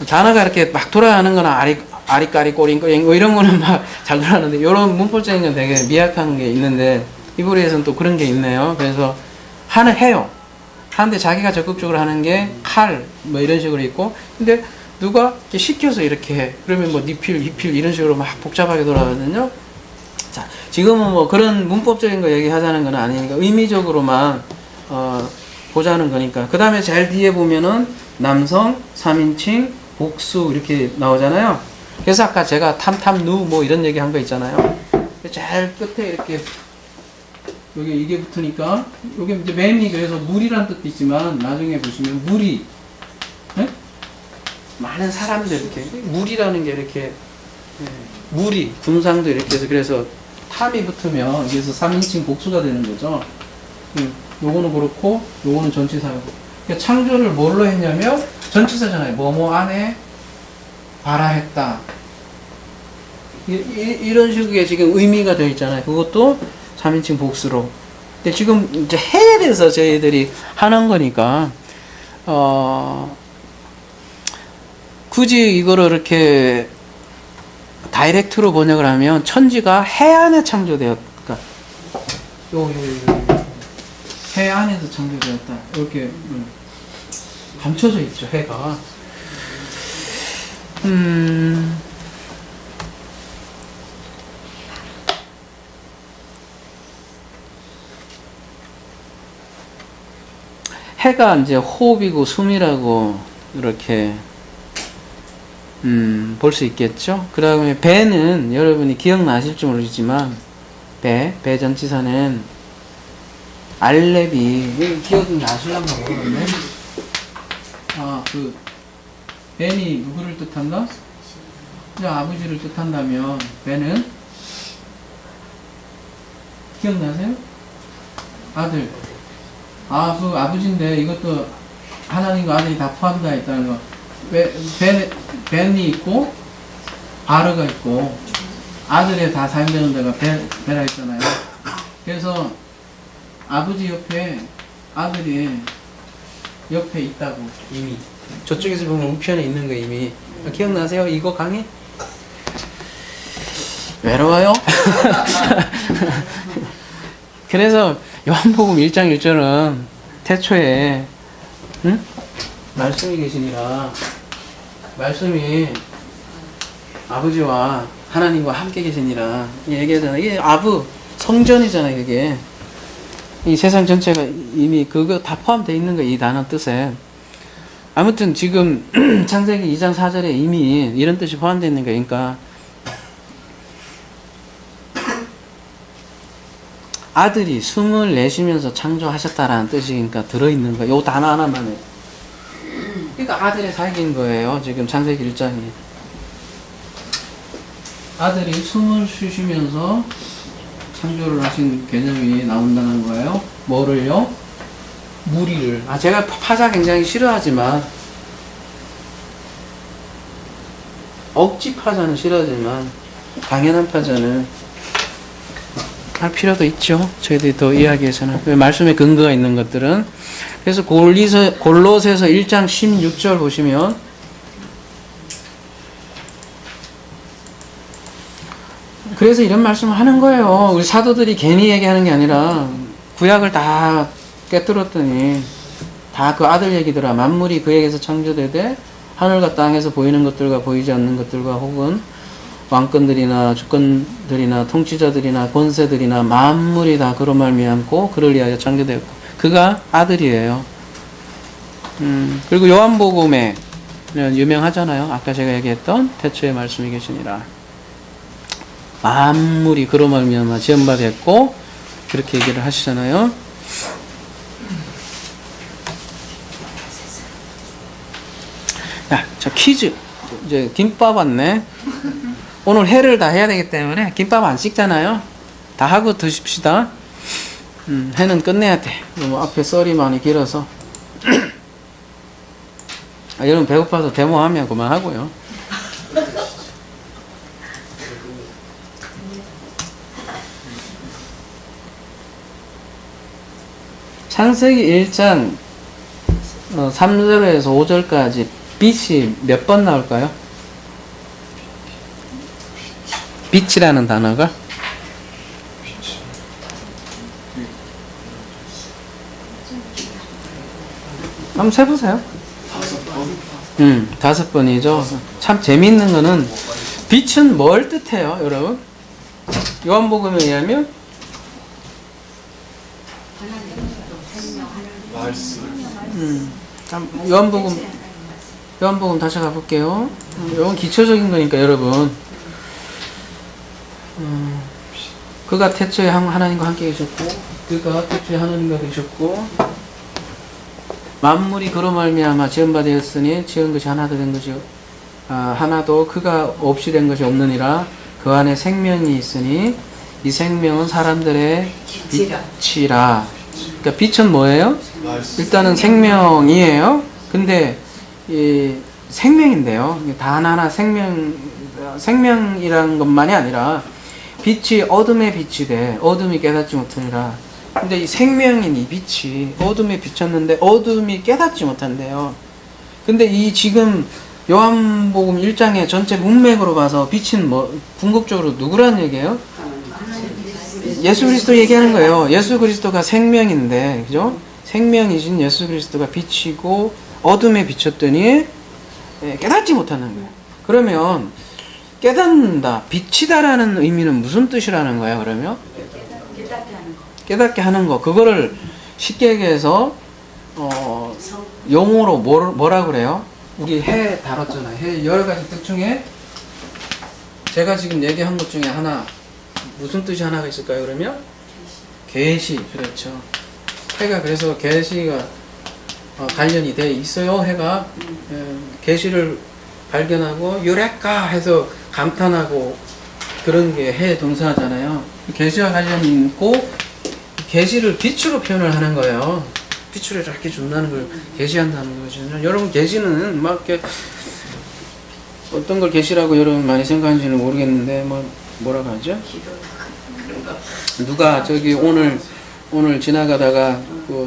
단어가 이렇게 막 돌아가는 거나 아리까리 꼬링꼬링 뭐 이런 거는 막 잘 돌아가는데 이런 문법적인 건 되게 미약한 게 있는데 이불에서는 또 그런 게 있네요. 그래서 해요. 하는데 자기가 적극적으로 하는 게 칼, 뭐 이런 식으로 있고, 근데 누가 이렇게 시켜서 이렇게 해. 그러면 뭐 니필, 히필 이런 식으로 막 복잡하게 돌아가거든요. 자, 지금은 뭐 그런 문법적인 거 얘기하자는 건 아니니까 의미적으로만 보자는 거니까. 그 다음에 제일 뒤에 보면은 남성, 3인칭, 복수 이렇게 나오잖아요. 그래서 아까 제가 탐탐누 뭐 이런 얘기 한 거 있잖아요. 제일 끝에 이렇게 이게 붙으니까, 요게 이제 매미, 그래서 물이란 뜻도 있지만, 나중에 보시면, 물이, 많은 사람들, 이렇게, 물이라는 게 이렇게, 물이, 군상도 이렇게 해서, 그래서, 탐이 붙으면, 여기서 3인칭 복수가 되는 거죠. 요거는 그렇고, 요거는 전치사고. 그러니까 창조를 뭘로 했냐면, 전치사잖아요. 뭐뭐 안에 발하했다. 이런 식의 지금 의미가 되어 있잖아요. 그것도 3인칭 복수로. 근데 지금 이제 해에 대해서 저희들이 하는 거니까, 굳이 이거를 이렇게 다이렉트로 번역을 하면 천지가 해 안에 창조되었다. 해 안에서 창조되었다. 이렇게 감춰져 있죠, 해가. 해가 이제 호흡이고 숨이라고 이렇게 볼 수 있겠죠. 그 다음에 배는 여러분이 기억나실지 모르지만 배 전치사는 알렙이 기억이 나실란가 모르겠네. 그 벤이 누구를 뜻한다? 그냥 아버지를 뜻한다면 벤은 기억나세요? 아들. 그 아버지인데 이것도 하나님과 아들이 다 포함되어 있다는 거. 벤이 있고 바르가 있고 아들에 다 사용되는 데가 베라 있잖아요. 그래서 아버지 옆에 아들이 옆에 있다고. 이미 저쪽에서 보면 우편에 있는 거 이미 기억나세요? 이거 강의? 외로워요? 그래서 요한복음 1장 1절은 태초에 말씀이 계시니라, 말씀이 아버지와 하나님과 함께 계시니라 얘기하잖아요. 이게 성전이잖아요. 이게 이 세상 전체가 이미 그거 다 포함되어 있는 거예요. 이 단어 뜻에. 아무튼 지금 창세기 2장 4절에 이미 이런 뜻이 포함되어 있는 거니까 아들이 숨을 내쉬면서 창조하셨다라는 뜻이니까 들어있는 거예요. 요 단어 하나만에. 그러니까 아들의 사역인 거예요. 지금 창세기 1장이. 아들이 숨을 쉬시면서 창조를 하신 개념이 나온다는 거예요. 뭐를요? 무리를. 제가 파자 굉장히 싫어하지만, 억지 파자는 싫어하지만 당연한 파자는 할 필요도 있죠. 저희들이 더 이해하기 위해서는. 말씀에 근거가 있는 것들은. 그래서 골로새서 1장 16절 보시면 그래서 이런 말씀을 하는 거예요. 우리 사도들이 괜히 얘기하는 게 아니라 구약을 다 깨뜨렸더니 다 그 아들 얘기더라. 만물이 그에게서 창조되되 하늘과 땅에서 보이는 것들과 보이지 않는 것들과 혹은 왕권들이나 주권들이나 통치자들이나 권세들이나 만물이 다 그로 말미암고 그를 위하여 창조되었고 그가 아들이에요. 그리고 요한복음에 유명하잖아요. 아까 제가 얘기했던 태초에 말씀이 계시니라. 만물이 그로 말미암아 지은 바 됐고 그렇게 얘기를 하시잖아요. 자 퀴즈. 이제 김밥 왔네. 오늘 회를 다 해야 되기 때문에 김밥 안 씻잖아요. 다 하고 드십시다. 회는 끝내야 돼. 너무 앞에 썰이 많이 길어서. 여러분 배고파서 데모하면 그만하고요. 창세기 1장 3절에서 5절까지 빛이 몇 번 나올까요? 빛이라는 단어가 한번 세보세요. 5번이죠. 참 재미있는 거는 빛은 뭘 뜻해요, 여러분? 요한복음에 의하면 요한복음 다시 가볼게요. 이건 기초적인 거니까 여러분. 그가 태초에 하나님과 함께 계셨고 그가 태초에 하나님과 계셨고 만물이 그로 말미암아 지은 바 되었으니 지은 것이 하나도 된 것이 하나도 그가 없이 된 것이 없느니라. 그 안에 생명이 있으니 이 생명은 사람들의 빛이라. 그러니까 빛은 뭐예요? 일단은 생명이에요. 근데 이 생명인데요. 단 하나 생명이라는 것만이 아니라 빛이 어둠에 빛이 돼 어둠이 깨닫지 못하니라. 근데 이 생명인 이 빛이 어둠에 비쳤는데 어둠이 깨닫지 못한대요. 근데 이 지금 요한복음 1장의 전체 문맥으로 봐서 빛은 뭐 궁극적으로 누구란 얘기예요? 예수 그리스도 얘기하는 거예요. 예수 그리스도가 생명인데, 그죠? 생명이신 예수 그리스도가 빛이고 어둠에 비쳤더니 깨닫지 못하는 거예요. 그러면 깨닫는다, 빛이다라는 의미는 무슨 뜻이라는 거예요? 그러면 깨닫게 하는 거. 그거를 쉽게 얘기해서 용어로 뭐라 그래요? 우리 해 다뤘잖아요. 해 여러 가지 뜻 중에 제가 지금 얘기한 것 중에 하나 무슨 뜻이 하나가 있을까요? 그러면 계시. 그렇죠. 해가 그래서 계시가 관련이 돼 있어요. 해가 계시를 발견하고 유레카 해서 감탄하고 그런 게 해 동사잖아요. 계시와 관련이 있고 계시를 빛으로 표현을 하는 거예요. 빛으로 이렇게 준다는 걸 계시한다는 거죠. 여러분 계시는 막 이렇게 어떤 걸 계시라고 여러분 많이 생각하는지는 모르겠는데 뭐라고 하죠? 누가 저기 오늘 지나가다가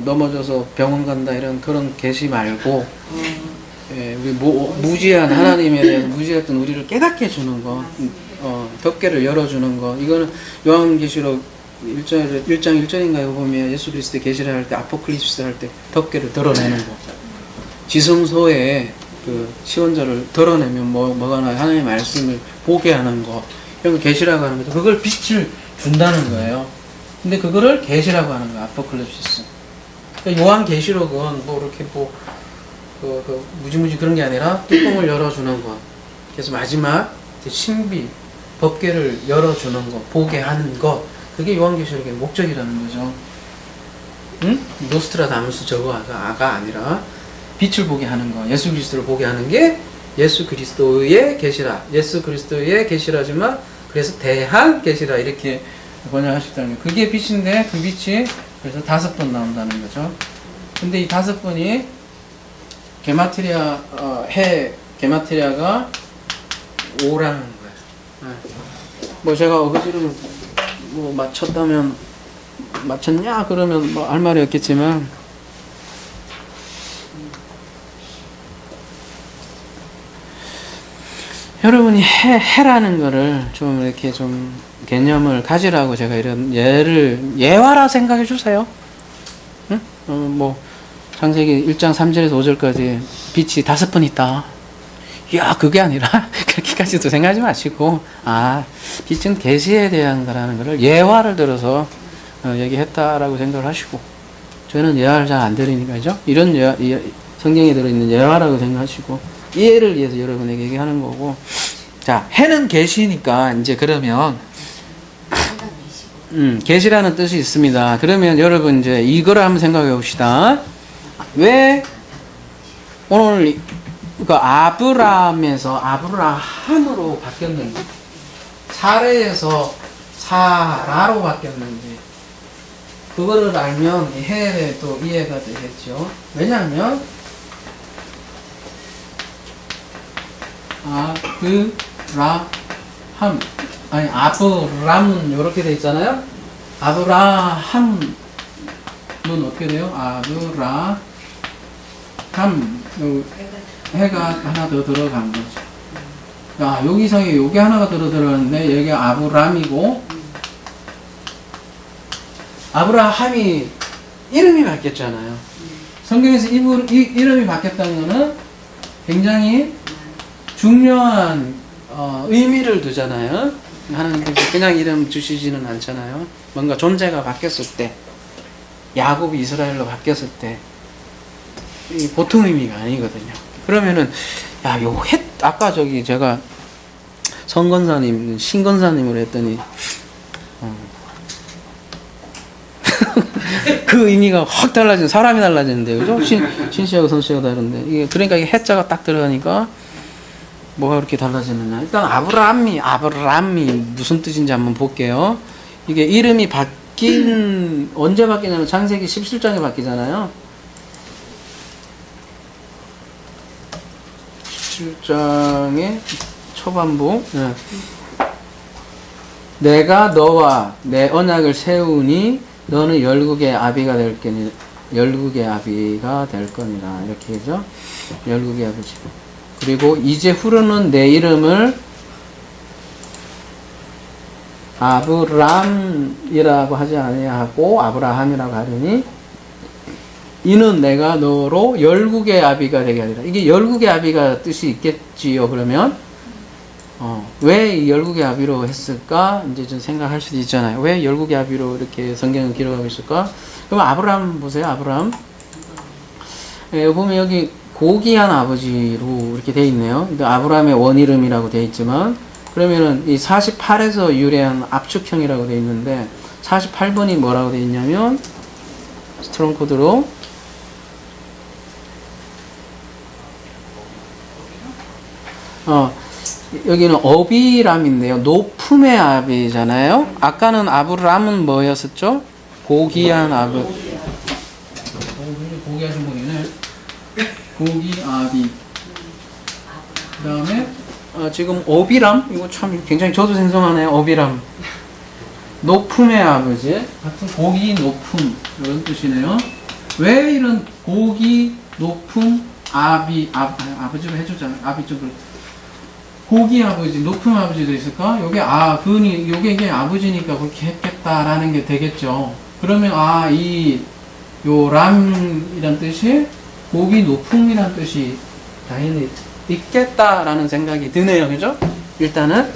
넘어져서 병원 간다 이런 그런 계시 말고 우리 무지한 하나님에 대한 무지했던 우리를 깨닫게 해주는 거, 덮개를 열어주는 거. 이거는 요한계시록 1장 1절인가요? 보면 예수 그리스도의 계시를 할 때 아포클립스 할 때 덮개를 드러내는 거. 지성소에 그 시원자를 드러내면 뭐가 나요? 하나님의 말씀을 보게 하는 거. 이런 거 계시라고 하는 거죠. 그걸 빛을 준다는 거예요. 근데 그거를 계시라고 하는 거야. 아포클립시스. 그러니까 요한계시록은 이렇게 무지무지 그런 게 아니라 뚜껑을 열어주는 거. 그래서 마지막 신비, 법궤를 열어주는 거, 보게 하는 거. 그게 요한계시록의 목적이라는 거죠. 응? 노스트라다무스 저거가 아니라 빛을 보게 하는 거, 예수 그리스도를 보게 하는 게 예수 그리스도의 계시라. 예수 그리스도의 계시라지만 그래서 대한 계시라 이렇게 번역하셨다는 거예요. 그게 빛인데 그 빛이 그래서 5번 나온다는 거죠. 근데 이 5번이 게마트리아가 5라는 거예요. 제가 어거지로 맞췄다면 맞췄냐 그러면 할 말이 없겠지만 여러분이 해라는 거를 좀 이렇게 좀 개념을 가지라고 제가 이런 예화라 생각해 주세요. 응? 창세기 1장 3절에서 5절까지 빛이 5번 있다. 야, 그게 아니라 그렇게까지도 생각하지 마시고 빛은 계시에 대한 거라는 거를 예화를 들어서 얘기했다라고 생각을 하시고 저는 예화를 잘 안 드리니까요. 이런 성경에 들어있는 예화라고 생각하시고 이해를 위해서 여러분에게 얘기하는 거고. 자, 해는 계시니까 이제 그러면 계시라는 뜻이 있습니다. 그러면 여러분 이제 이거를 한번 생각해 봅시다. 왜 오늘 아브라함에서 아브라함으로 바뀌었는지, 사레에서 사라로 바뀌었는지, 그거를 알면 해에 또 이해가 되겠죠. 왜냐하면 아브람은 이렇게 돼 있잖아요. 아브라함은 어떻게 돼요? 아브라함, 해가 하나 더 들어간 거죠. 여기서 요게 하나가 들어갔는데 여기가 아브람이고, 아브라함이 이름이 바뀌었잖아요. 성경에서 이름이 바뀌었다는 거는 굉장히 중요한 의미를 두잖아요. 하나님께서 그냥 이름 주시지는 않잖아요. 뭔가 존재가 바뀌었을 때, 야곱이 이스라엘로 바뀌었을 때 보통 의미가 아니거든요. 그러면은 아까 제가 신건사님으로 했더니 그 의미가 확 달라진, 사람이 달라지는데, 그죠? 신씨하고 선씨하고 다른데 그러니까 이게 해자가 딱 들어가니까 뭐가 그렇게 달라지느냐. 일단 아브라함이 무슨 뜻인지 한번 볼게요. 이게 이름이 언제 바뀌냐면 창세기 17장에 바뀌잖아요. 17장의 초반부. 예. 내가 너와 내 언약을 세우니 너는 열국의 아비가 될 거니 열국의 아비가 될 거니라. 이렇게 해서 열국의 아버지. 그리고 이제 후로는 내 이름을 아브람이라고 하지 아니하고 아브라함이라고 하리니 이는 내가 너로 열국의 아비가 되게 하리라. 이게 열국의 아비가 뜻이 있겠지요. 그러면 왜 열국의 아비로 했을까? 이제 좀 생각할 수도 있잖아요. 왜 열국의 아비로 이렇게 성경을 기록하고 있을까? 그럼 아브라함 보세요. 아브라함. 보면 여기 고귀한 아버지로 이렇게 돼 있네요. 아브라함의 원이름이라고 돼 있지만 그러면은 이 48에서 유래한 압축형이라고 돼 있는데 48번이 뭐라고 돼 있냐면 스트롱 코드로 여기는 어비람인데요. 높음의 아비잖아요. 아까는 아브람은 뭐였었죠? 고귀한 아비. 고귀하신 분이네. 고귀 아비. 그 다음에 지금 어비람. 이거 참 굉장히 저도 생소하네요. 어비람. 높음의 아버지. 같은 고귀 높음 이런 뜻이네요. 왜 이런 고귀 높음 아비 아버지로 해주잖아요. 아비 쪽을. 고귀 아버지, 높은 아버지도 있을까? 요게, 요게 이게 아버지니까 그렇게 했겠다라는 게 되겠죠. 그러면, 요 람이란 뜻이 고귀 높음이란 뜻이 당연히 있겠다라는 생각이 드네요. 그죠? 일단은.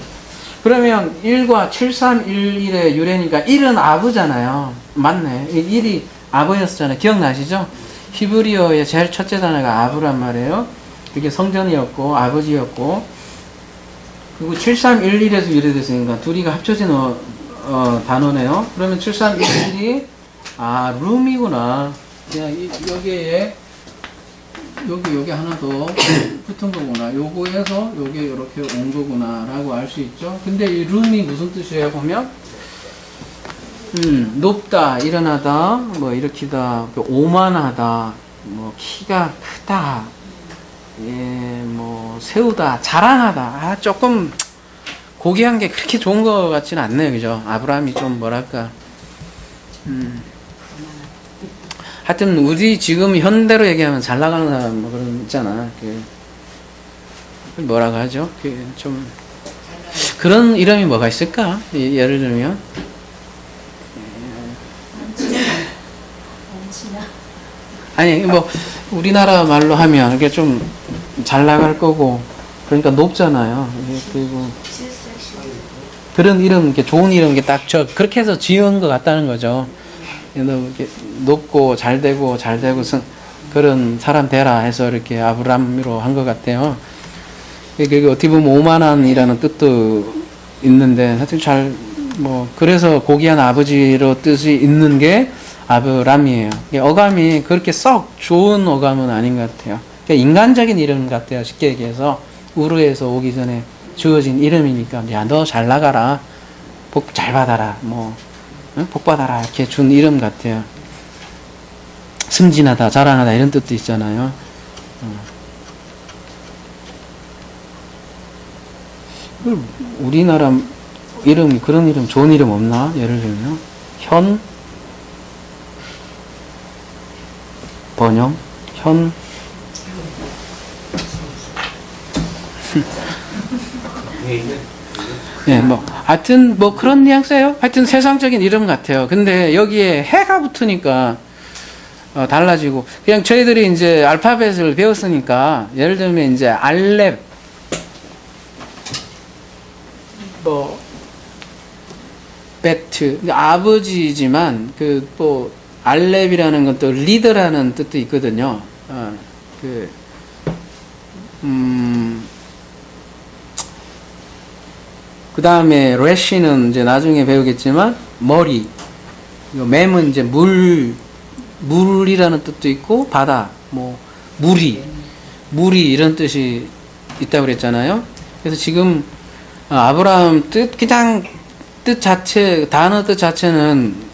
그러면 1과 7311의 유래니까 1은 아부잖아요. 맞네. 1이 아버였잖아요. 기억나시죠? 히브리어의 제일 첫째 단어가 아부란 말이에요. 그게 성전이었고, 아버지였고, 그리고 7311에서 유래됐으니까 둘이가 합쳐진 단어네요. 그러면 7311이 룸이구나. 그냥 여기에 여기 하나 더 붙은 거구나. 요거에서 요게 이렇게 온 거구나 라고 알 수 있죠. 근데 이 룸이 무슨 뜻이에요 보면 높다, 일어나다, 뭐 일으키다, 오만하다, 뭐 키가 크다, 뭐 세우다, 자랑하다. 조금 고귀한 게 그렇게 좋은 것 같지는 않네요. 그죠? 아브라함이 좀 뭐랄까 하여튼 우리 지금 현대로 얘기하면 잘 나가는 사람 뭐 그런 있잖아. 뭐라고 하죠? 좀 그런 이름이 뭐가 있을까? 예를 들면 아니 뭐 우리나라 말로 하면 이게 좀 잘 나갈 거고 그러니까 높잖아요. 그리고 그런 이름, 이렇게 좋은 이름, 딱 그렇게 해서 지은 것 같다는 거죠. 이렇게 높고 잘 되고 그런 사람 되라 해서 이렇게 아브람으로 한 것 같아요. 이게 어떻게 보면 오만한이라는 뜻도 있는데 하여튼 그래서 고귀한 아버지로 뜻이 있는 게 아브람이에요. 어감이 그렇게 썩 좋은 어감은 아닌 것 같아요. 그러니까 인간적인 이름 같아요. 쉽게 얘기해서 우르에서 오기 전에 주어진 이름이니까 야, 너 잘 나가라, 복 잘 받아라, 복 받아라 이렇게 준 이름 같아요. 승진하다, 자랑하다 이런 뜻도 있잖아요. 우리나라 이름, 그런 이름, 좋은 이름 없나? 예를 들면 번영, 예, 하여튼, 그런 뉘앙스예요. 하여튼 세상적인 이름 같아요. 근데 여기에 해가 붙으니까, 달라지고, 그냥 저희들이 이제 알파벳을 배웠으니까, 예를 들면 이제 알렙, 베트, 아버지지만, 알렙이라는 건 또 리더라는 뜻도 있거든요. 그 다음에 레시는 이제 나중에 배우겠지만 머리, 맴은 이제 물이라는 뜻도 있고 바다, 무리 이런 뜻이 있다고 그랬잖아요. 그래서 지금 아브라함 그냥 단어 뜻 자체는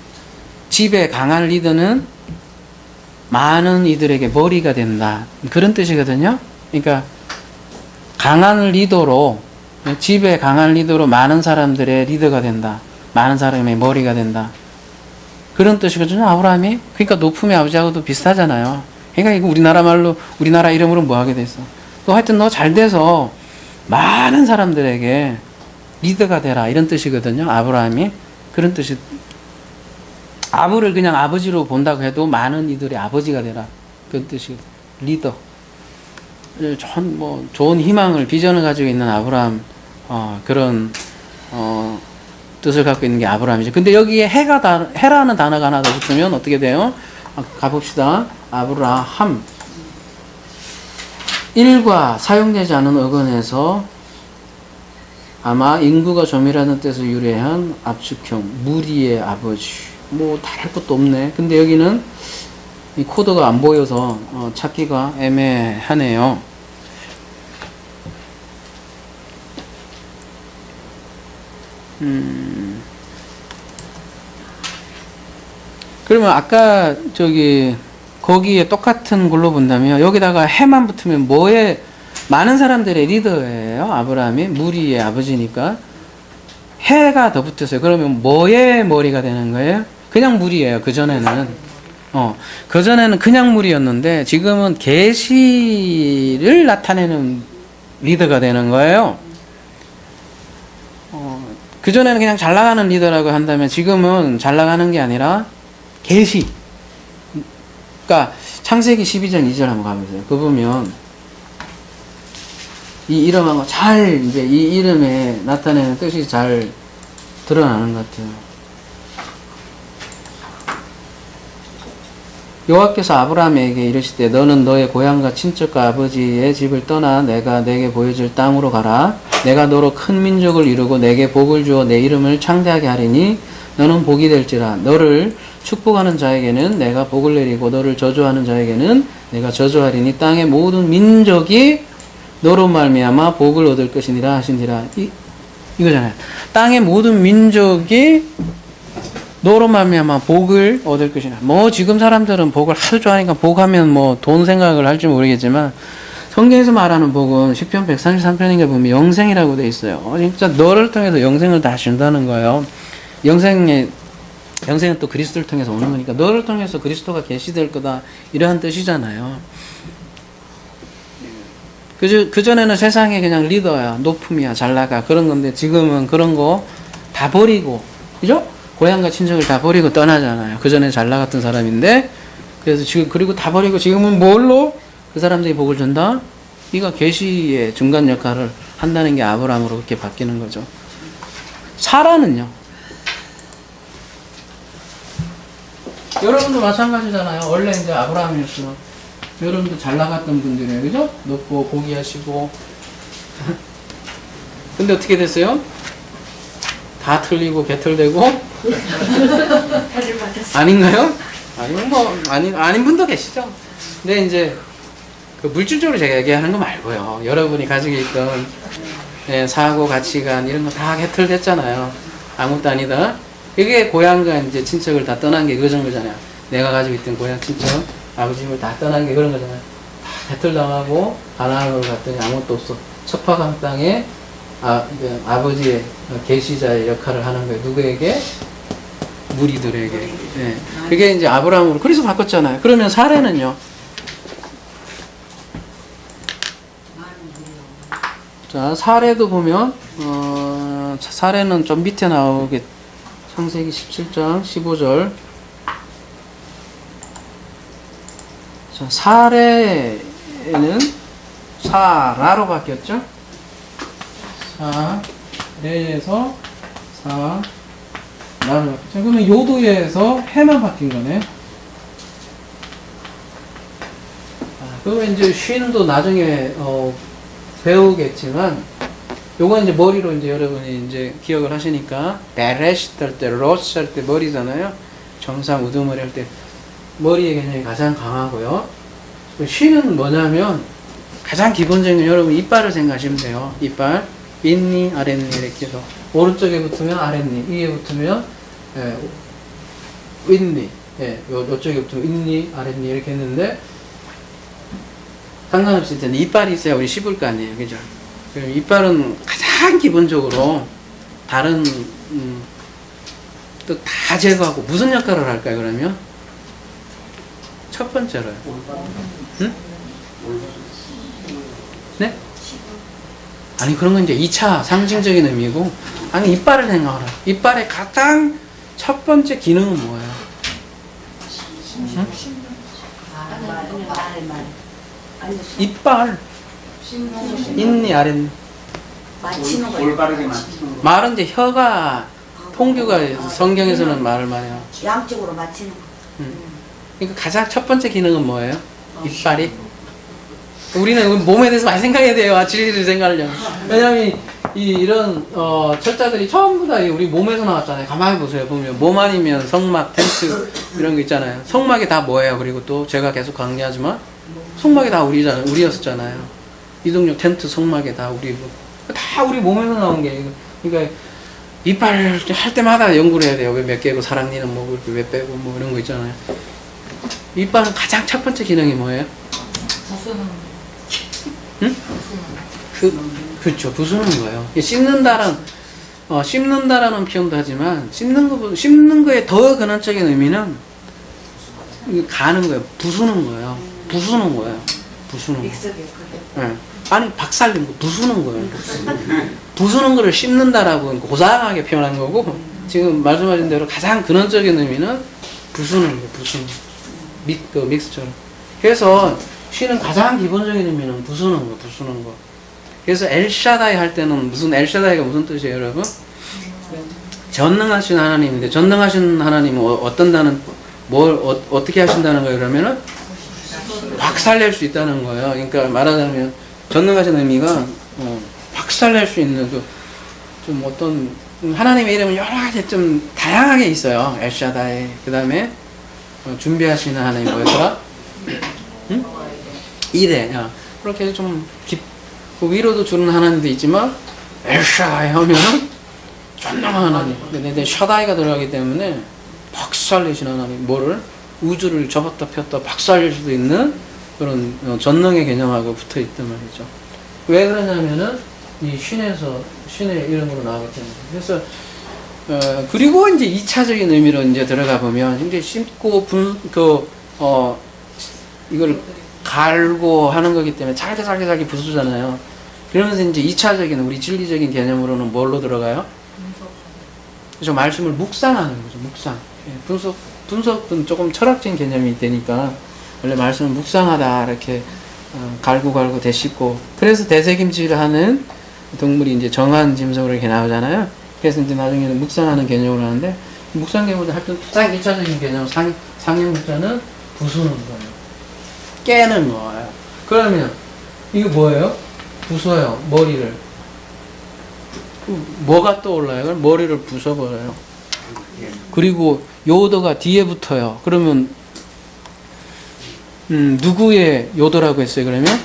집에 강한 리더는 많은 이들에게 머리가 된다, 그런 뜻이거든요. 그러니까 강한 리더로, 집에 강한 리더로 많은 사람들의 리더가 된다. 많은 사람의 머리가 된다. 그런 뜻이거든요, 아브라함이. 그러니까 높음의 아버지하고도 비슷하잖아요. 그러니까 이거 우리나라 말로, 우리나라 이름으로 뭐 하게 됐어? 너 하여튼 너 잘 돼서 많은 사람들에게 리더가 되라. 이런 뜻이거든요, 아브라함이. 그런 뜻이. 아브를 그냥 아버지로 본다고 해도 많은 이들의 아버지가 되라. 그런 뜻이거든요. 리더. 좋은 희망을, 비전을 가지고 있는 아브라함, 그런, 뜻을 갖고 있는 게 아브라함이죠. 근데 여기에 해라는 단어가 하나 더 붙으면 어떻게 돼요? 가봅시다. 아브라함. 일과 사용되지 않은 어근에서 아마 인구가 좀이라는 뜻을 유래한 압축형, 무리의 아버지. 뭐 다를 것도 없네. 근데 여기는 이 코드가 안 보여서 찾기가 애매하네요. 그러면 아까 거기에 똑같은 걸로 본다면 여기다가 해만 붙으면 많은 사람들의 리더예요. 아브라함이 무리의 아버지니까 해가 더 붙었어요. 그러면 뭐의 머리가 되는 거예요? 그냥 무리예요. 그전에는 그전에는 무리였는데 지금은 계시를 나타내는 리더가 되는 거예요. 그전에는 그냥 잘 나가는 리더라고 한다면 지금은 잘 나가는 게 아니라 계시. 그러니까 창세기 12장 2절 한번 가보세요. 그 보면 이 이름하고 이제 이 이름에 나타내는 뜻이 잘 드러나는 것 같아요. 여호와께서 아브라함에게 이르시되 너는 너의 고향과 친척과 아버지의 집을 떠나 내가 내게 보여줄 땅으로 가라. 내가 너로 큰 민족을 이루고 내게 복을 주어 내 이름을 창대하게 하리니 너는 복이 될지라. 너를 축복하는 자에게는 내가 복을 내리고 너를 저주하는 자에게는 내가 저주하리니 땅의 모든 민족이 너로 말미암아 복을 얻을 것이니라 하시니라. 이거잖아요. 땅의 모든 민족이 너로 말미암아 복을 얻을 것이라. 지금 사람들은 복을 하도 좋아하니까 복하면 돈 생각을 할지 모르겠지만 성경에서 말하는 복은 시편 133편인가 보면 영생이라고 돼 있어요. 진짜 너를 통해서 영생을 다 준다는 거예요. 영생은 또 그리스도를 통해서 오는 거니까 너를 통해서 그리스도가 계시될 거다 이러한 뜻이잖아요. 그전에는 세상에 그냥 리더야, 높음이야, 잘 나가 그런 건데 지금은 그런 거 다 버리고, 그죠? 고향과 친척을 다 버리고 떠나잖아요. 그전에 잘 나갔던 사람인데, 그래서 그리고 다 버리고 지금은 뭘로 그 사람들이 복을 준다? 이가 계시의 중간 역할을 한다는 게 아브라함으로 그렇게 바뀌는 거죠. 사라는요? 여러분도 마찬가지잖아요. 원래 이제 아브라함이었으면 여러분도 잘 나갔던 분들이에요. 그죠? 높고 고귀하시고. 근데 어떻게 됐어요? 다 틀리고 개털되고? 아닌가요? 아니면 아닌 분도 계시죠? 근데 이제 그 물질적으로 제가 얘기하는 거 말고요. 여러분이 가지고 있던 사고, 가치관 이런 거 다 개털됐잖아요. 아무것도 아니다. 그게 고향과 이제 친척을 다 떠난 게 그런 거잖아요. 내가 가지고 있던 고향, 친척, 아버지 집을 다 떠난 게 그런 거잖아요. 다 개털당하고 가나안으로 갔더니 아무것도 없어. 척박한 땅에 아버지의 계시자의 역할을 하는 거예요. 누구에게? 무리들에게. 네. 그게 이제 아브라함으로 그래서 바꿨잖아요. 그러면 사례는요? 자, 사례도 보면 사례는 좀 밑에 나오게 창세기 17장 15절. 자, 사례는 사라로 바뀌었죠? 사례에서 사라로 바뀌었죠. 그러면 요도에서 해만 바뀐 거네. 그러면 이제 쉰도 나중에 배우겠지만 요건 이제 머리로 이제 여러분이 이제 기억을 하시니까 베레시트 할 때, 로스 할 때 머리잖아요. 정상 우두머리 할 때 머리의 개념이 가장 강하고요. 쉰은 뭐냐면 가장 기본적인 여러분 이빨을 생각하시면 돼요. 이빨 윗니 아랫니 이렇게 해서 오른쪽에 붙으면 아랫니, 위에 붙으면 윗니, 요쪽에 붙으면 윗니 아랫니 이렇게 했는데 상관없이 일단 이빨이 있어야 우리 씹을 거 아니에요, 그죠? 이빨은 가장 기본적으로 다른 뜻 다 제거하고 무슨 역할을 할까요, 그러면? 첫 번째로요. 응? 네? 아니, 그런 건 이제 2차 상징적인 의미고, 아니, 이빨을 생각하라. 이빨의 가장 첫 번째 기능은 뭐예요? 응? 이빨. 있니, 아랫니? 맞히는 거. 올바르게 맞추는 거. 말은 이제 혀가, 통규가 성경에서는 말을 많이 해요. 양쪽으로 맞히는 거. 그러니까 가장 첫 번째 기능은 뭐예요? 이빨이. 우리는 몸에 대해서 많이 생각해야 돼요. 진리를 생각하려면. 왜냐면 이런 철자들이 전부 다 우리 몸에서 나왔잖아요. 가만히 보세요. 보면 몸 아니면 성막, 텐트 이런 거 있잖아요. 성막이 다 뭐예요? 그리고 또 제가 계속 강조하지만 성막이 다 우리였었잖아요. 이동력 텐트 성막이 다 우리 몸에서 나온 게. 그러니까 이빨 할 때마다 연구를 해야 돼요. 왜 몇 개고 사랑니는 뭐 이렇게 왜 빼고 뭐 이런 거 있잖아요. 이빨은 가장 첫 번째 기능이 뭐예요? 부수는. 응? 그렇죠. 부수는 거예요. 씹는다라는 표현도 하지만 씹는 거에 더 근원적인 의미는 가는 거예요. 부수는 거예요. 부수는 거예요. 부수는 거. 믹스게 그래. 네. 아니 박살낸 거 부수는 거예요. 부수는 거를 씹는다라고 고상하게 표현한 거고 지금 말씀하신 대로 가장 근원적인 의미는 부수는 거예요. 부수는 거. 믹스처럼. 그래서 쉬는 가장 기본적인 의미는 부수는 거, 부수는 거. 그래서 엘샤다이 할 때는 엘샤다이가 무슨 뜻이에요, 여러분? 전능하신 하나님인데 전능하신 하나님은 어떻게 하신다는 거예요? 그러면은 박살낼 수 있다는 거예요. 그러니까 말하자면 전능하신 의미가 박살낼 수 있는 좀 어떤 하나님의 이름은 여러 가지 좀 다양하게 있어요. 엘샤다이. 그 다음에 준비하시는 하나님 뭐였더라? 응? 이래. 그렇게 좀 위로도 주는 하나님도 있지만 엘샤다이 하면은 전능한 하나님. 근데 샤다이가 들어가기 때문에 박살내시는 하나님. 뭐를? 우주를 접었다 폈다 박살낼 수도 있는 그런 전능의 개념하고 붙어 있단 말이죠. 왜 그러냐면은 이 신의 이름으로 나오기 때문에. 그래서 그리고 이제 2차적인 의미로 이제 들어가 보면 이제 씹고 이걸 갈고 하는 거기 때문에 잘게 부수잖아요. 그러면서 이제 2차적인 우리 진리적인 개념으로는 뭘로 들어가요? 그래서 말씀을 묵상하는 거죠. 묵상. 분석은 조금 철학적인 개념이 되니까 원래 말씀을 묵상하다 이렇게 갈고 되씹고 그래서 대세김질을 하는 동물이 이제 정한 짐승으로 이렇게 나오잖아요. 그래서 이제 나중에는 묵상하는 개념으로 하는데 묵상 개념을 할 때 가장 1차적인 개념 상형 묵자는 부수는 거예요. 깨는 거예요. 그러면 이거 뭐예요? 부숴요. 머리를. 뭐가 떠올라요? 그럼 머리를 부숴버려요. 그리고 요더가 뒤에 붙어요. 그러면 누구의 요더라고 했어요? 그러면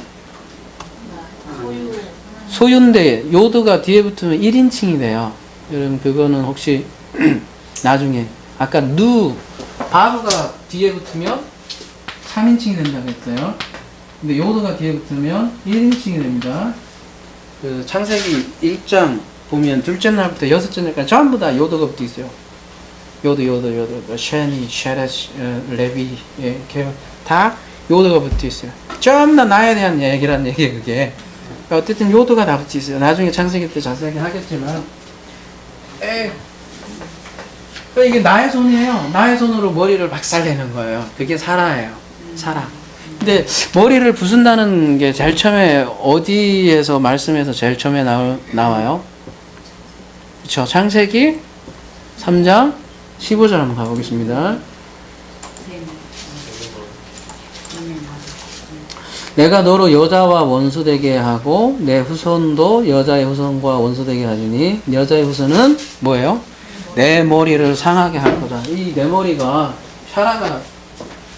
소유인데 요더가 뒤에 붙으면 1인칭이 돼요. 여러분 그거는 혹시 나중에 아까 바브가 뒤에 붙으면 3인칭이 된다고 했어요. 근데 요더가 뒤에 붙으면 1인칭이 됩니다. 그 창세기 1장 보면 둘째 날부터 여섯째 날까지 전부 다 요더가 붙어 있어요. 요더, 쉐니, 쉐레스, 레비, 이렇게 다 요더가 붙어 있어요. 전부 다 나에 대한 얘기란 얘기예요, 그게. 어쨌든 요더가 다 붙어 있어요. 나중에 창세기 때 자세하게 하겠지만, 이게 나의 손이에요. 나의 손으로 머리를 박살내는 거예요. 그게 사라예요. 사라. 근데 머리를 부순다는 게 제일 처음에 어디에서 말씀에서 제일 처음에 나와요? 그쵸. 창세기 3장 15절 한번 가보겠습니다. 내가 너로 여자와 원수되게 하고 내 후손도 여자의 후손과 원수되게 하주니 여자의 후손은 뭐예요? 내 머리를 상하게 할 거다. 이 내 머리가 샤라가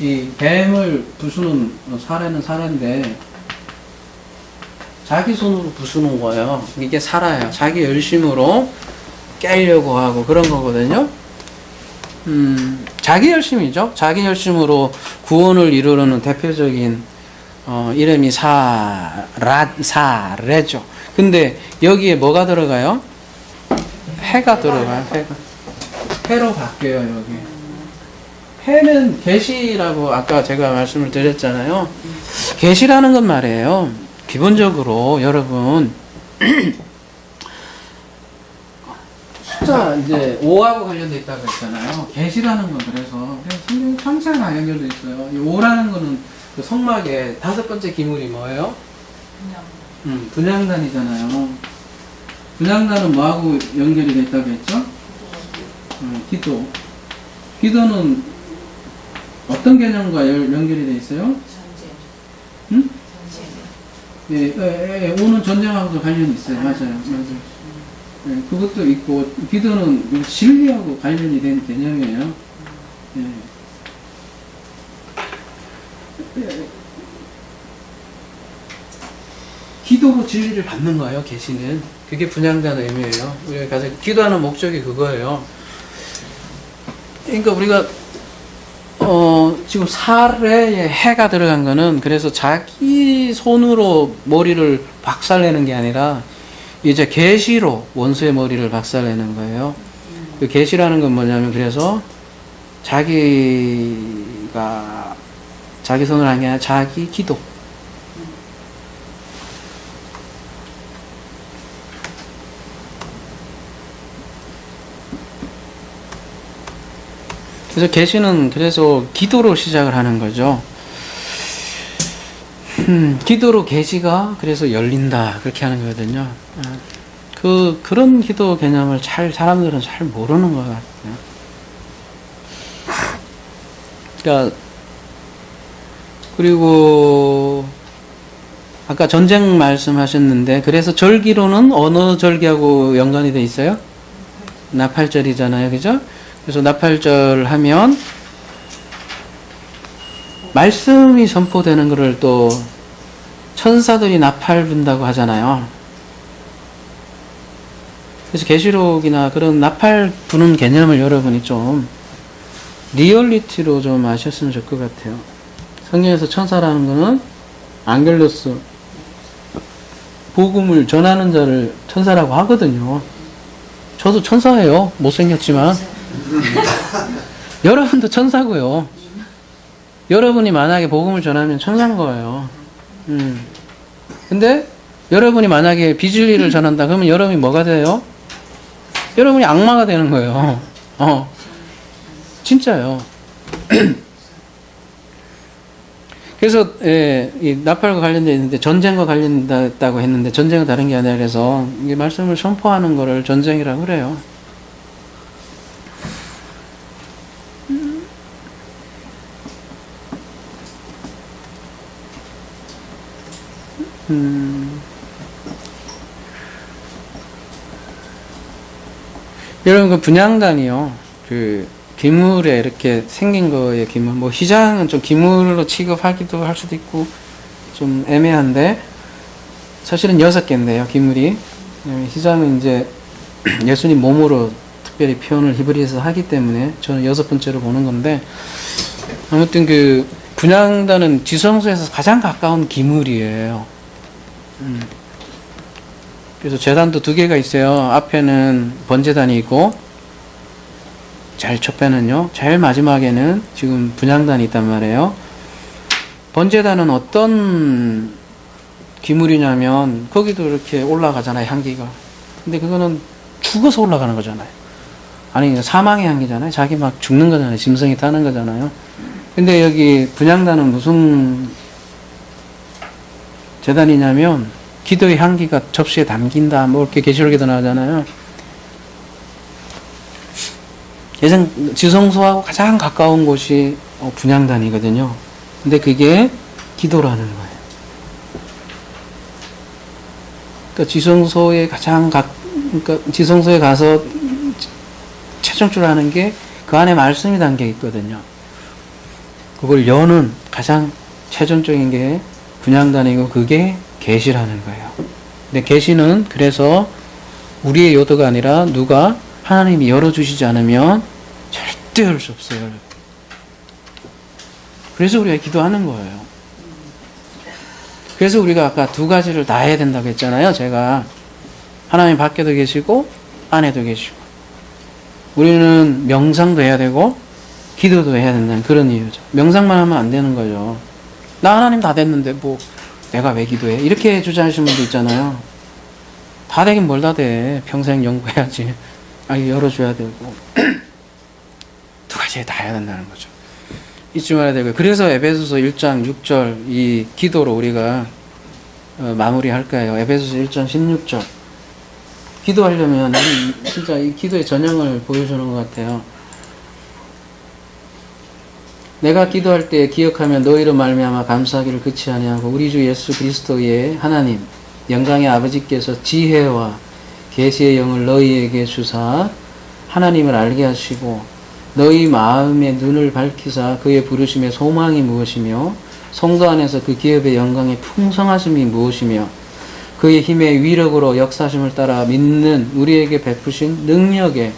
이 뱀을 부수는 사례는 사례인데 자기 손으로 부수는 거예요. 이게 사라예요. 자기 열심으로 깨려고 하고 그런 거거든요. 자기 열심이죠. 자기 열심으로 구원을 이루려는 대표적인 이름이 사레죠. 근데 여기에 뭐가 들어가요? 해가 들어가요. 해로 바뀌어요. 여기. 해는 계시라고 아까 제가 말씀을 드렸잖아요. 계시라는 건 말이에요. 기본적으로 여러분 숫자 이제 5하고 관련돼 있다고 했잖아요. 계시라는 건 그래서 성경 창세랑 연결돼 있어요. 이 5라는 거는 그 성막의 5번째 기물이 뭐예요? 분향단이잖아요. 분향단은 뭐하고 연결이 돼 있다고 했죠? 기도. 기도는 어떤 개념과 연결이 돼 있어요? 전쟁. 응? 전쟁. 예, 오는 전쟁하고도 관련이 있어요. 맞아요. 예, 그것도 있고, 기도는 진리하고 관련이 된 개념이에요. 예. 기도로 진리를 받는 거예요, 계시는. 그게 분향단 의미예요. 우리가 가서 기도하는 목적이 그거예요. 그러니까 우리가 지금 사례에 해가 들어간 거는 그래서 자기 손으로 머리를 박살내는 게 아니라 이제 계시로 원수의 머리를 박살내는 거예요. 그 계시라는 건 뭐냐면 그래서 자기가 자기 손으로 한 게 아니라 자기 기도. 그래서 계시는 그래서 기도로 시작을 하는 거죠. 기도로 계시가 그래서 열린다 그렇게 하는 거거든요. 그런 기도 개념을 사람들은 잘 모르는 것 같아요. 그러니까 그리고 아까 전쟁 말씀하셨는데 그래서 절기로는 어느 절기하고 연관이 돼 있어요? 나팔절이잖아요, 그죠? 그래서 나팔절 하면 말씀이 선포되는 것을 또 천사들이 나팔 분다고 하잖아요. 그래서 계시록이나 그런 나팔 부는 개념을 여러분이 좀 리얼리티로 좀 아셨으면 좋을 것 같아요. 성경에서 천사라는 거는 앙겔로스, 복음을 전하는 자를 천사라고 하거든요. 저도 천사예요. 못생겼지만. 여러분도 천사고요. 여러분이 만약에 복음을 전하면 천사인 거예요. 근데 여러분이 만약에 비진리를 전한다 그러면 여러분이 뭐가 돼요? 여러분이 악마가 되는 거예요. 진짜요. 그래서 이 나팔과 관련되어 있는데 전쟁과 관련됐다고 했는데 전쟁은 다른 게 아니라 그래서 이게 말씀을 선포하는 거를 전쟁이라고 그래요. 여러분 그 분향단이요. 그 기물에 이렇게 생긴 거에 기물, 뭐 휘장은 좀 기물로 취급하기도 할 수도 있고 좀 애매한데 사실은 6개인데요, 기물이. 휘장은 이제 예수님 몸으로 특별히 표현을 히브리에서 하기 때문에 저는 6번째로 보는 건데 아무튼 그 분향단은 지성소에서 가장 가까운 기물이에요. 그래서 제단도 2개가 있어요. 앞에는 번제단이 있고 제일 첫 배는요. 제일 마지막에는 지금 분향단이 있단 말이에요. 번제단은 어떤 기물이냐면 거기도 이렇게 올라가잖아요. 향기가. 근데 그거는 죽어서 올라가는 거잖아요. 아니 사망의 향기잖아요. 자기 막 죽는 거잖아요. 짐승이 타는 거잖아요. 근데 여기 분향단은 무슨 제단이냐면 기도의 향기가 접시에 담긴다. 뭐 이렇게 계시록에도 나오잖아요. 예전 지성소하고 가장 가까운 곳이 분향단이거든요. 근데 그게 기도라는 거예요. 그러니까 지성소에 그러니까 지성소에 가서 최종적으로 하는 게 그 안에 말씀이 담겨 있거든요. 그걸 여는 가장 최종적인 게 분향단이고 그게 계시라는 거예요. 근데 계시는 그래서 우리의 요도가 아니라 누가 하나님이 열어주시지 않으면 절대 열 수 없어요. 그래서 우리가 기도하는 거예요. 그래서 우리가 아까 두 가지를 다 해야 된다고 했잖아요. 제가 하나님 밖에도 계시고 안에도 계시고 우리는 명상도 해야 되고 기도도 해야 된다는 그런 이유죠. 명상만 하면 안 되는 거죠. 나 하나님 다 됐는데 뭐 내가 왜 기도해? 이렇게 주장하시는 분도 있잖아요. 다 되긴 뭘 다 돼. 평생 연구해야지. 열어줘야 되고 두 가지 다 해야 된다는 거죠. 잊지 말아야 되고요. 그래서 에베소서 1장 6절 이 기도로 우리가 마무리할 거예요. 에베소서 1장 16절. 기도하려면 진짜 이 기도의 전형을 보여주는 것 같아요. 내가 기도할 때 기억하며 너희로 말미암아 감사하기를 그치 아니하고 우리 주 예수 그리스도의 하나님 영광의 아버지께서 지혜와 계시의 영을 너희에게 주사 하나님을 알게 하시고 너희 마음의 눈을 밝히사 그의 부르심의 소망이 무엇이며 성도 안에서 그 기업의 영광의 풍성하심이 무엇이며 그의 힘의 위력으로 역사심을 따라 믿는 우리에게 베푸신 능력의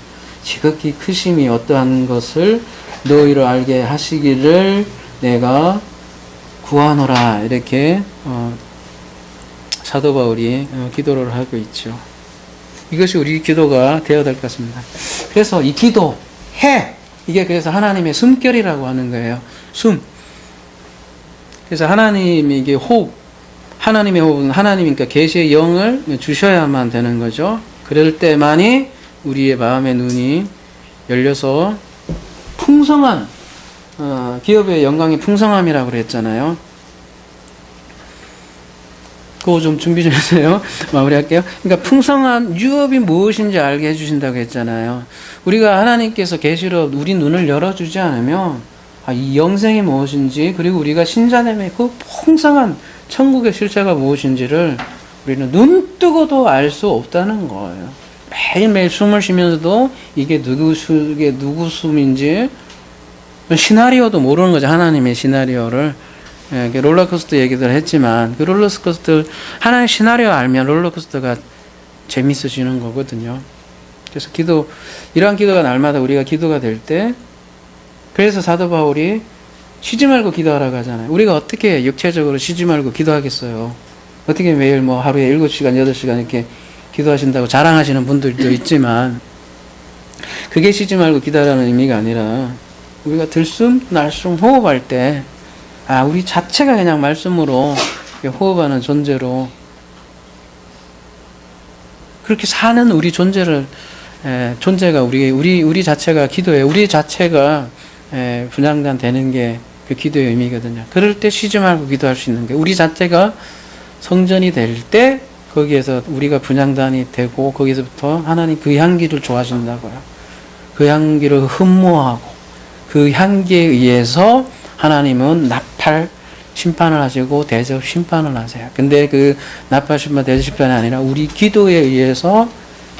지극히 크심이 어떠한 것을 너희로 알게 하시기를 내가 구하노라. 이렇게 사도 바울이 기도를 하고 있죠. 이것이 우리 기도가 되어야 될 것 같습니다. 그래서 이 기도, 이게 그래서 하나님의 숨결이라고 하는 거예요. 숨. 그래서 하나님이 이게 호흡, 하나님의 호흡은 하나님이니까 계시의 영을 주셔야만 되는 거죠. 그럴 때만이 우리의 마음의 눈이 열려서 풍성한 기업의 영광의 풍성함이라고 그랬잖아요. 그거 좀 준비 좀 해주세요. 마무리할게요. 그러니까 풍성한 유업이 무엇인지 알게 해주신다고 했잖아요. 우리가 하나님께서 계시로 우리 눈을 열어주지 않으면 이 영생이 무엇인지 그리고 우리가 신자됨의 그 풍성한 천국의 실체가 무엇인지를 우리는 눈 뜨고도 알 수 없다는 거예요. 매일매일 숨을 쉬면서도 이게 누구 숨인지 시나리오도 모르는 거죠. 하나님의 시나리오를. 롤러코스터 얘기들 했지만 그 롤러코스터 하나의 시나리오 알면 롤러코스터가 재밌어지는 거거든요. 그래서 이러한 기도가 날마다 우리가 기도가 될 때 그래서 사도 바울이 쉬지 말고 기도하라고 하잖아요. 우리가 어떻게 육체적으로 쉬지 말고 기도하겠어요. 어떻게 매일 뭐 하루에 7시간 8시간 이렇게 기도하신다고 자랑하시는 분들도 있지만 그게 쉬지 말고 기도하라는 의미가 아니라 우리가 들숨 날숨 호흡할 때 우리 자체가 그냥 말씀으로 호흡하는 존재로 그렇게 사는 우리 존재가 우리 자체가 기도예요. 우리 자체가 분양단 되는 게 그 기도의 의미거든요. 그럴 때 쉬지 말고 기도할 수 있는 게 우리 자체가 성전이 될 때 거기에서 우리가 분양단이 되고 거기서부터 하나님 그 향기를 좋아하신다고요. 그 향기를 흠모하고 그 향기에 의해서 하나님은 나팔 심판을 하시고 대접 심판을 하세요. 근데 그 나팔 심판 대접 심판이 아니라 우리 기도에 의해서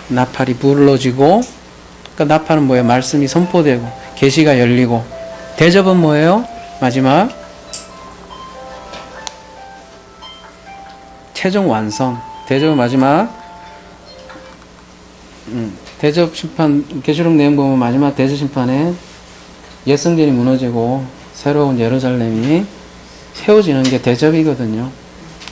나팔이 불러지고 그러니까 나팔은 뭐예요? 말씀이 선포되고 계시가 열리고 대접은 뭐예요? 마지막 최종 완성. 대접은 마지막 대접 심판 계시록 내용 보면 마지막 대접 심판에 옛 성전이 무너지고 새로운 예루살렘이 세워지는 게 대접이거든요.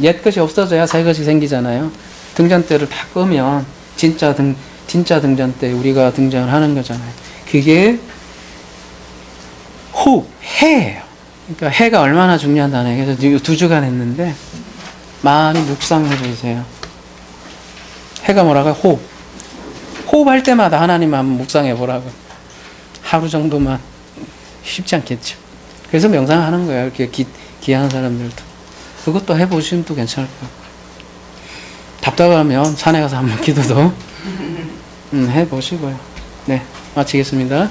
옛 것이 없어져야 새 것이 생기잖아요. 등잔대를 다 끄면 진짜 등잔대 우리가 등장을 하는 거잖아요. 그게 해예요. 그러니까 해가 얼마나 중요한 단어예요. 그래서 2주간 했는데 많이 묵상해 주세요. 해가 뭐라고? 호흡할 때마다 하나님 한번 묵상해 보라고. 하루 정도만 쉽지 않겠죠. 그래서 명상하는 거예요. 이렇게 기하는 사람들도. 그것도 해보시면 또 괜찮을 것 같고. 답답하면 산에 가서 한번 기도도 해보시고요. 네, 마치겠습니다.